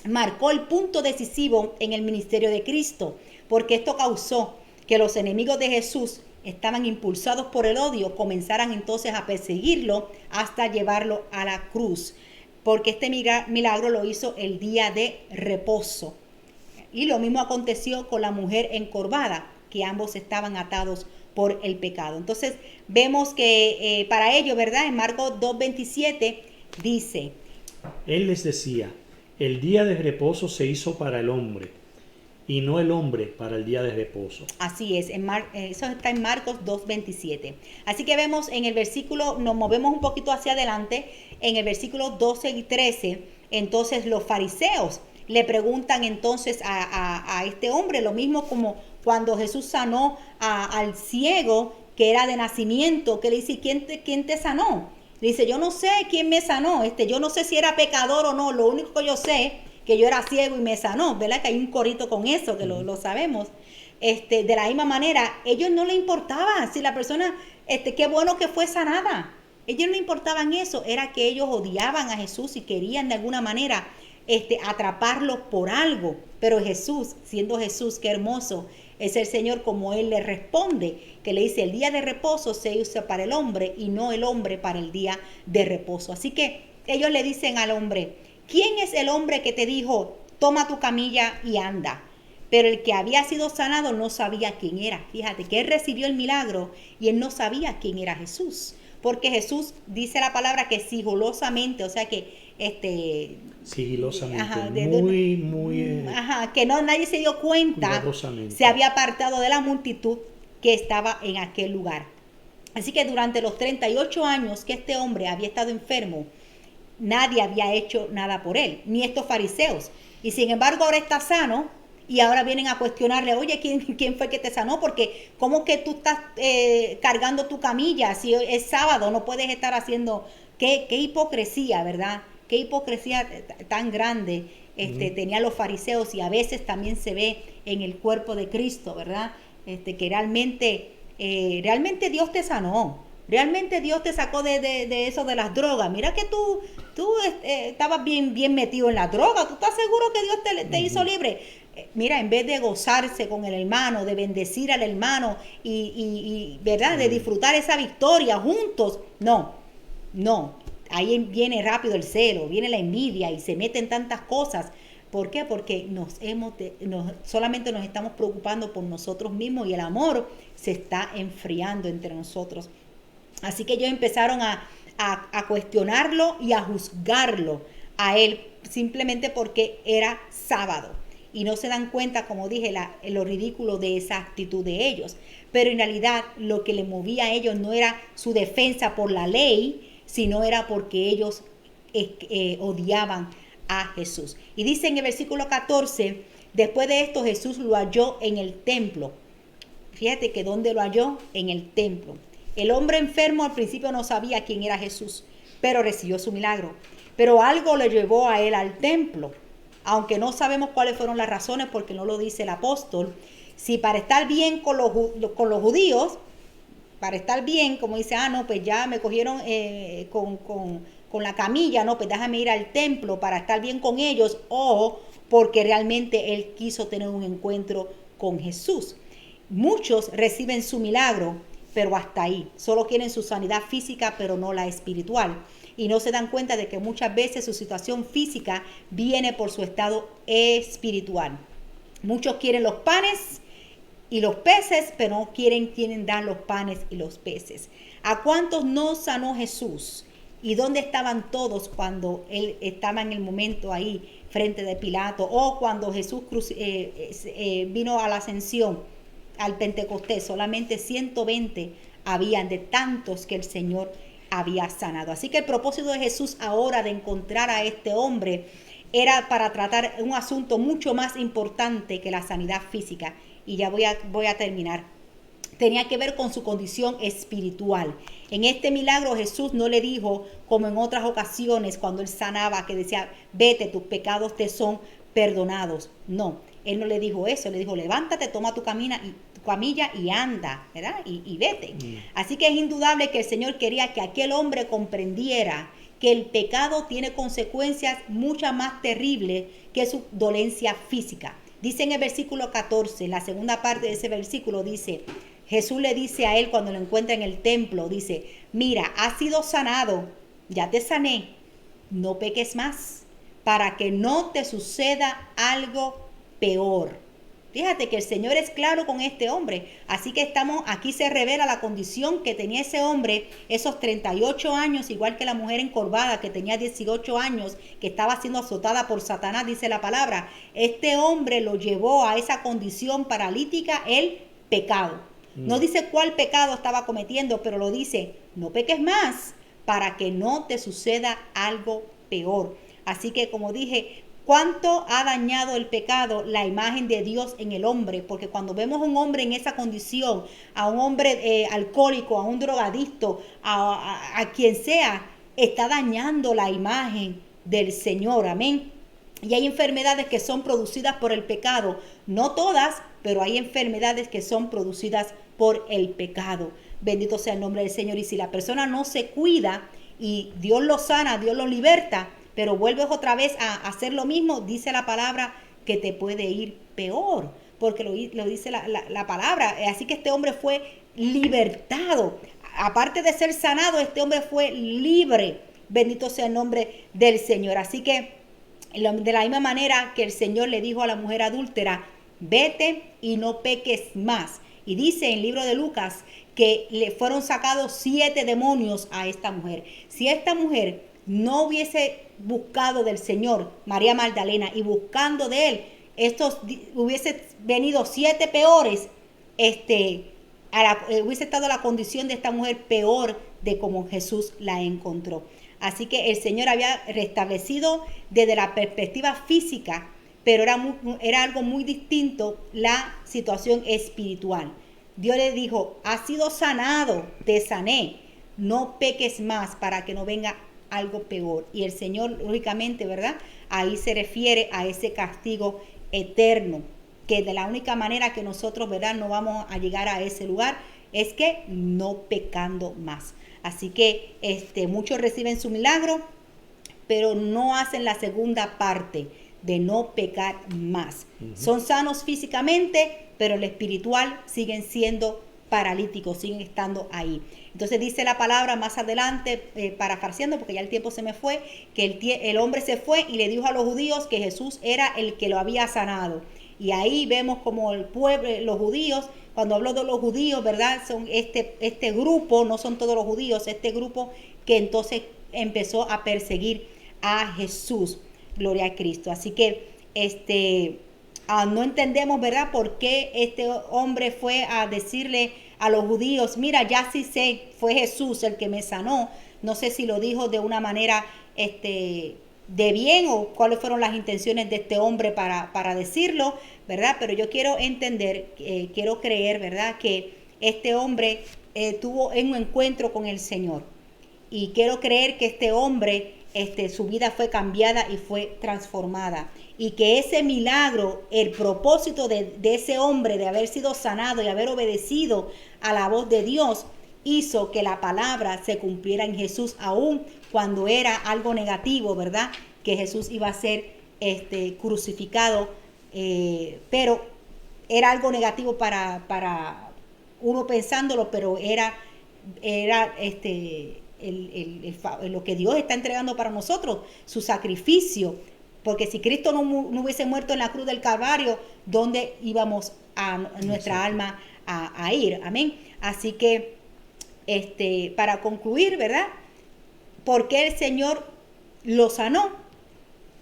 marcó el punto decisivo en el ministerio de Cristo, porque esto causó que los enemigos de Jesús estaban impulsados por el odio, comenzaran entonces a perseguirlo hasta llevarlo a la cruz, porque este milagro lo hizo el día de reposo. Y lo mismo aconteció con la mujer encorvada, que ambos estaban atados por el pecado. Entonces vemos que para ello, ¿verdad? En Marcos 2:27 dice: Él les decía, el día de reposo se hizo para el hombre, y no el hombre para el día de reposo. Así es, eso está en Marcos 2:27. Así que vemos en el versículo, nos movemos un poquito hacia adelante, en el versículo 12 y 13, entonces los fariseos le preguntan entonces a este hombre, lo mismo como cuando Jesús sanó al ciego que era de nacimiento, que le dice, ¿quién te sanó? Le dice, yo no sé quién me sanó, yo no sé si era pecador o no, lo único que yo sé que yo era ciego y me sanó, ¿verdad? Que hay un corito con eso, que lo sabemos. De la misma manera, ellos no les importaba si la persona, qué bueno que fue sanada. Ellos no importaban eso, era que ellos odiaban a Jesús y querían de alguna manera atraparlo por algo. Pero Jesús, siendo Jesús, qué hermoso es el Señor, como Él le responde, que le dice, el día de reposo se usa para el hombre y no el hombre para el día de reposo. Así que ellos le dicen al hombre, ¿quién es el hombre que te dijo, toma tu camilla y anda? Pero el que había sido sanado no sabía quién era. Fíjate que él recibió el milagro y él no sabía quién era Jesús. Porque Jesús dice la palabra que sigilosamente, o sea que sigilosamente, ajá, que no nadie se dio cuenta, se había apartado de la multitud que estaba en aquel lugar. Así que durante los 38 años que este hombre había estado enfermo, nadie había hecho nada por él, ni estos fariseos. Y sin embargo ahora está sano y ahora vienen a cuestionarle, oye, ¿quién fue que te sanó? Porque ¿cómo que tú estás cargando tu camilla? Si es sábado, no puedes estar haciendo... Qué hipocresía, ¿verdad? Qué hipocresía tan grande tenían los fariseos, y a veces también se ve en el cuerpo de Cristo, ¿verdad? Que realmente Dios te sanó. Realmente Dios te sacó de eso de las drogas. Mira que tú estabas bien metido en la droga. ¿Tú estás seguro que Dios te hizo libre? Mira, en vez de gozarse con el hermano, de bendecir al hermano y ¿verdad? De disfrutar esa victoria juntos. No. Ahí viene rápido el celo, viene la envidia y se meten tantas cosas. ¿Por qué? Porque solamente nos estamos preocupando por nosotros mismos y el amor se está enfriando entre nosotros. Así que ellos empezaron a cuestionarlo y a juzgarlo a él simplemente porque era sábado. Y no se dan cuenta, como dije, lo ridículo de esa actitud de ellos. Pero en realidad lo que le movía a ellos no era su defensa por la ley, sino era porque ellos odiaban a Jesús. Y dice en el versículo 14, después de esto Jesús lo halló en el templo. Fíjate que ¿dónde lo halló? En el templo. El hombre enfermo al principio no sabía quién era Jesús, pero recibió su milagro. Pero algo le llevó a él al templo, aunque no sabemos cuáles fueron las razones, porque no lo dice el apóstol. Si para estar bien con los judíos, para estar bien, como dice, no, pues ya me cogieron con la camilla, no, pues déjame ir al templo para estar bien con ellos, o porque realmente él quiso tener un encuentro con Jesús. Muchos reciben su milagro, pero hasta ahí. Solo quieren su sanidad física, pero no la espiritual. Y no se dan cuenta de que muchas veces su situación física viene por su estado espiritual. Muchos quieren los panes y los peces, pero no quieren dar los panes y los peces. ¿A cuántos no sanó Jesús? ¿Y dónde estaban todos cuando él estaba en el momento ahí frente de Pilato? O cuando Jesús vino a la ascensión, al Pentecostés, solamente 120 habían de tantos que el Señor había sanado. Así que el propósito de Jesús ahora de encontrar a este hombre era para tratar un asunto mucho más importante que la sanidad física. Y ya voy a terminar. Tenía que ver con su condición espiritual. En este milagro Jesús no le dijo, como en otras ocasiones cuando él sanaba, que decía, vete, tus pecados te son perdonados. No, él no le dijo eso, le dijo, levántate, toma tu camilla y anda, ¿verdad? Y vete. Así que es indudable que el Señor quería que aquel hombre comprendiera que el pecado tiene consecuencias mucho más terribles que su dolencia física. Dice en el versículo 14, la segunda parte de ese versículo dice, Jesús le dice a él cuando lo encuentra en el templo, dice, mira, has sido sanado, ya te sané, no peques más, para que no te suceda algo peor. Fíjate que el Señor es claro con este hombre, así que aquí se revela la condición que tenía ese hombre, esos 38 años, igual que la mujer encorvada que tenía 18 años, que estaba siendo azotada por Satanás, dice la palabra. Este hombre lo llevó a esa condición paralítica, el pecado. No dice cuál pecado estaba cometiendo, pero lo dice, no peques más para que no te suceda algo peor. Así que como dije, ¿cuánto ha dañado el pecado la imagen de Dios en el hombre? Porque cuando vemos a un hombre en esa condición, a un hombre alcohólico, a un drogadicto, a quien sea, está dañando la imagen del Señor. Amén. Y hay enfermedades que son producidas por el pecado. No todas, pero hay enfermedades que son producidas por el pecado. Bendito sea el nombre del Señor. Y si la persona no se cuida y Dios lo sana, Dios lo liberta, pero vuelves otra vez a hacer lo mismo, dice la palabra que te puede ir peor, porque lo dice la palabra. Así que este hombre fue libertado. Aparte de ser sanado, este hombre fue libre. Bendito sea el nombre del Señor. Así que de la misma manera que el Señor le dijo a la mujer adúltera, vete y no peques más. Y dice en el libro de Lucas que le fueron sacados 7 demonios a esta mujer. Si esta mujer no hubiese buscado del Señor, María Magdalena, y buscando de él, hubiese venido 7 peores, hubiese estado la condición de esta mujer peor de como Jesús la encontró. Así que el Señor había restablecido desde la perspectiva física, pero era algo muy distinto la situación espiritual. Dios le dijo, has sido sanado, te sané, no peques más para que no venga algo peor. Y el Señor, lógicamente, ¿verdad? Ahí se refiere a ese castigo eterno, que de la única manera que nosotros, ¿verdad?, no vamos a llegar a ese lugar es que no pecando más. Así que muchos reciben su milagro, pero no hacen la segunda parte de no pecar más. Son sanos físicamente, pero el espiritual siguen siendo paralíticos, siguen estando ahí. Entonces dice la palabra más adelante, parafraseando, porque ya el tiempo se me fue, que el hombre se fue y le dijo a los judíos que Jesús era el que lo había sanado. Y ahí vemos como el pueblo, los judíos, cuando hablo de los judíos, ¿verdad? Son este grupo, no son todos los judíos, este grupo que entonces empezó a perseguir a Jesús. Gloria a Cristo. Así que no entendemos, ¿verdad?, por qué este hombre fue a decirle a los judíos, mira, ya sí sé, fue Jesús el que me sanó. No sé si lo dijo de una manera de bien o cuáles fueron las intenciones de este hombre para decirlo, ¿verdad? Pero yo quiero entender, quiero creer, ¿verdad?, que este hombre tuvo un encuentro con el Señor. Y quiero creer que este hombre, su vida fue cambiada y fue transformada. Y que ese milagro, el propósito de ese hombre de haber sido sanado y haber obedecido a la voz de Dios, hizo que la palabra se cumpliera en Jesús, aún cuando era algo negativo, ¿verdad? Que Jesús iba a ser crucificado, pero era algo negativo para uno pensándolo, pero era lo que Dios está entregando para nosotros, su sacrificio. Porque si Cristo no hubiese muerto en la cruz del Calvario, ¿dónde íbamos a nuestra alma a ir? Amén. Así que, para concluir, ¿verdad? ¿Por qué el Señor lo sanó?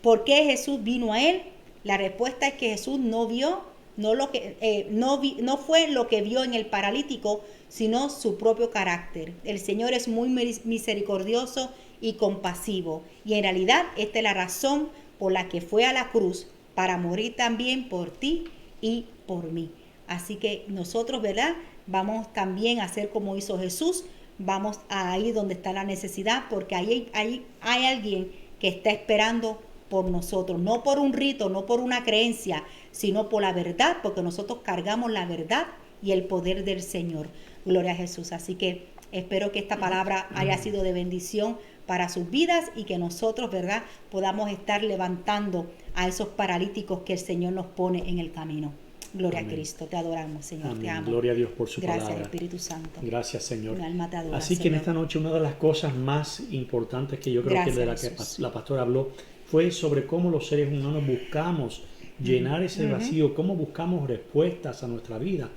¿Por qué Jesús vino a él? La respuesta es que Jesús no vio no fue lo que vio en el paralítico, sino su propio carácter. El Señor es muy misericordioso y compasivo, y en realidad esta es la razón por la que fue a la cruz, para morir también por ti y por mí. Así que nosotros, ¿verdad?, vamos también a hacer como hizo Jesús. Vamos a ir donde está la necesidad, porque ahí hay alguien que está esperando por nosotros, no por un rito, no por una creencia, sino por la verdad, porque nosotros cargamos la verdad y el poder del Señor. Gloria a Jesús. Así que espero que esta palabra haya sido de bendición para sus vidas y que nosotros, ¿verdad?, podamos estar levantando a esos paralíticos que el Señor nos pone en el camino. Gloria Amén. a Cristo, te adoramos, Señor. Amén. Te amo. Gloria a Dios por su Gracias, palabra. Espíritu Santo. Gracias, Señor. Mi alma te adora, Así que Señor. en esta noche una de las cosas más importantes que yo creo Gracias, que de la Jesús. que la pastora habló fue sobre cómo los seres humanos buscamos llenar ese vacío, cómo buscamos respuestas a nuestra vida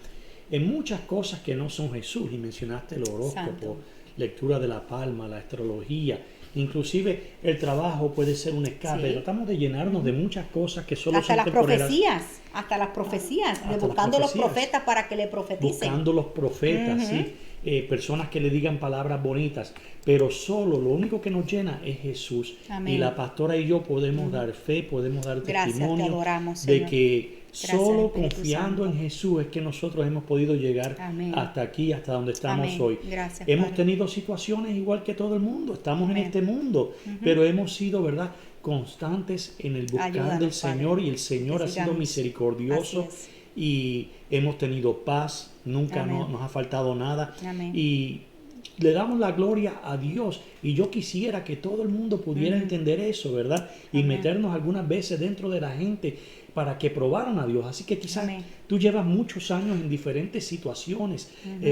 en muchas cosas que no son Jesús. Y mencionaste el horóscopo, Santo. lectura de la palma, la astrología, inclusive el trabajo puede ser un escape. Sí. Tratamos de llenarnos de muchas cosas que solo Hasta son las temporeras. profecías, Hasta las buscando los profecías. profetas para que le profeticen. Buscando los profetas, sí, personas que le digan palabras bonitas, pero solo lo único que nos llena es Jesús. Amén. Y la pastora y yo podemos dar fe, podemos dar Gracias, testimonio te adoramos, de Señor. que Gracias, solo Espíritu confiando Santo. en Jesús es que nosotros hemos podido llegar Amén. hasta aquí, hasta donde estamos Amén. hoy. Gracias, Hemos Padre. tenido situaciones igual que todo el mundo, estamos Amén. en este mundo, pero hemos sido, ¿verdad?, constantes en el buscar Ayúdanos, del Padre, Señor, y el Señor que ha sido sigamos. misericordioso. Así es. Y hemos tenido paz, nunca Amén. nos ha faltado nada. Amén. Y le damos la gloria a Dios. Y yo quisiera que todo el mundo pudiera entender eso, ¿verdad? Y Amén. meternos algunas veces dentro de la gente para que probaran a Dios. Así que quizás Amén. tú llevas muchos años en diferentes situaciones,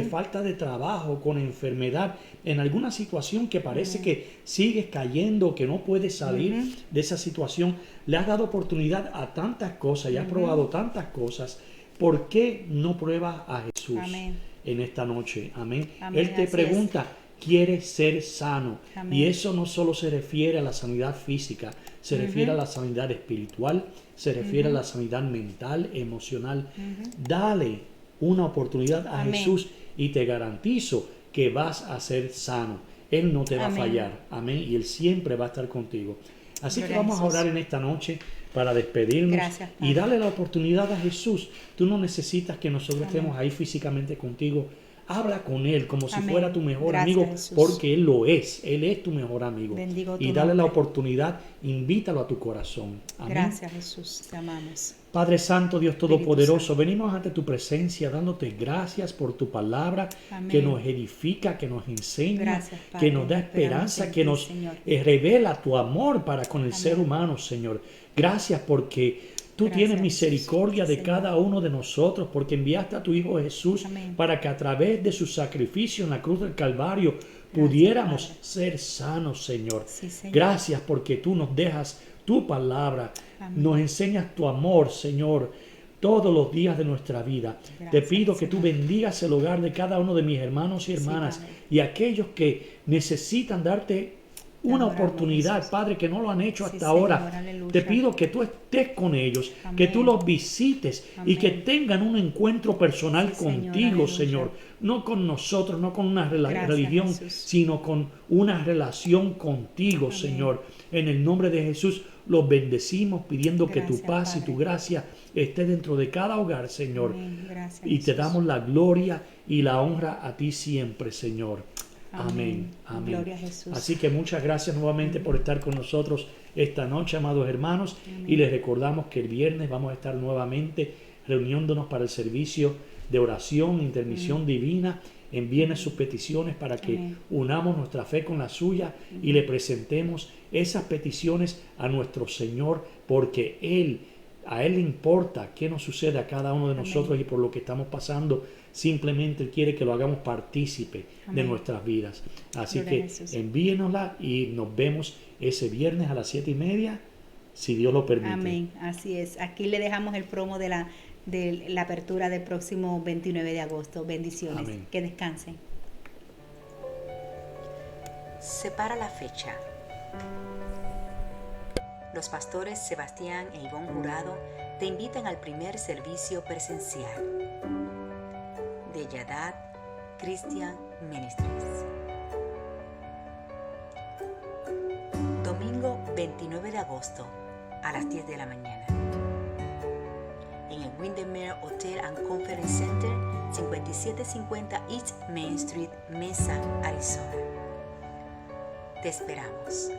falta de trabajo, con enfermedad, en alguna situación que parece que sigues cayendo, que no puedes salir de esa situación. Le has dado oportunidad a tantas cosas y has probado tantas cosas. ¿Por qué no pruebas a Jesús Amén. en esta noche? Amén. Amén, Él te así pregunta, ¿quieres ser sano? Amén. Y eso no solo se refiere a la sanidad física, se refiere a la sanidad espiritual, se refiere a la sanidad mental, emocional. Dale una oportunidad a Amén. Jesús y te garantizo que vas a ser sano. Él no te va Amén. a fallar. Amén. Y Él siempre va a estar contigo. Así que Gloria a vamos a Jesús. orar en esta noche para despedirnos Gracias, Padre. y darle la oportunidad a Jesús. Tú no necesitas que nosotros Amén. estemos ahí físicamente contigo. Habla con Él como si Amén. fuera tu mejor Gracias, amigo, Jesús. porque Él lo es. Él es tu mejor amigo. Bendigo tu Y dale la nombre. oportunidad, invítalo a tu corazón. Amén. Gracias, Jesús. Te amamos. Padre Santo, Dios Espíritu Todopoderoso, Santo. venimos ante tu presencia dándote gracias por tu palabra Amén. que nos edifica, que nos enseña, Gracias, Padre. que nos da Esperamos esperanza, en que ti, nos Señor. revela tu amor para con el Amén. ser humano, Señor. Gracias porque tú Gracias, tienes Jesús. misericordia de Señor. cada uno de nosotros, porque enviaste a tu Hijo Jesús Amén. para que a través de su sacrificio en la cruz del Calvario pudiéramos Padre. ser sanos, Señor. Sí, Señor. Gracias porque tú nos dejas tu palabra, Amén. nos enseñas tu amor, Señor, todos los días de nuestra vida. Te Gracias, pido que tú Señor. bendigas el hogar de cada uno de mis hermanos y hermanas Padre. y aquellos que necesitan darte una adoramos, oportunidad, Jesús. Padre, que no lo han hecho Sí, hasta Señor, ahora. aleluya. Te pido que tú estés con ellos, que Amén. tú los visites y Amén. que tengan un encuentro personal Sí, Señor, contigo, aleluya. Señor. No con nosotros, no con una Gracias, religión, Jesús. sino con una relación contigo, Amén. Señor. En el nombre de Jesús los bendecimos pidiendo que tu Gracias, paz y Padre. tu gracia esté dentro de cada hogar, Señor. Amén. Gracias, Y te Jesús. damos la gloria y la honra a ti siempre, Señor. Amén. Amén. Amén. Gloria a Jesús. Así que muchas gracias nuevamente por estar con nosotros esta noche, amados hermanos. Amén. Y les recordamos que el viernes vamos a estar nuevamente reuniéndonos para el servicio de oración, intermisión divina. Envíenos sus peticiones para que Amén. unamos nuestra fe con la suya y le presentemos esas peticiones a nuestro Señor, porque a Él le importa qué nos sucede a cada uno de nosotros y por lo que estamos pasando. Simplemente Él quiere que lo hagamos partícipe de Amén. nuestras vidas. Así Gloria a que Jesús. envíenosla y nos vemos ese viernes a las 7:30, si Dios lo permite. Amén, así es. Aquí le dejamos el promo de la apertura del próximo 29 de agosto. Bendiciones. Amén. Que descansen. Separa la fecha. Los pastores Sebastián e Ivonne Jurado te invitan al primer servicio presencial de Yadat Christian Ministries. Domingo 29 de agosto a las 10 de la mañana en el Windermere Hotel and Conference Center, 5750 East Main Street, Mesa, Arizona. Te esperamos.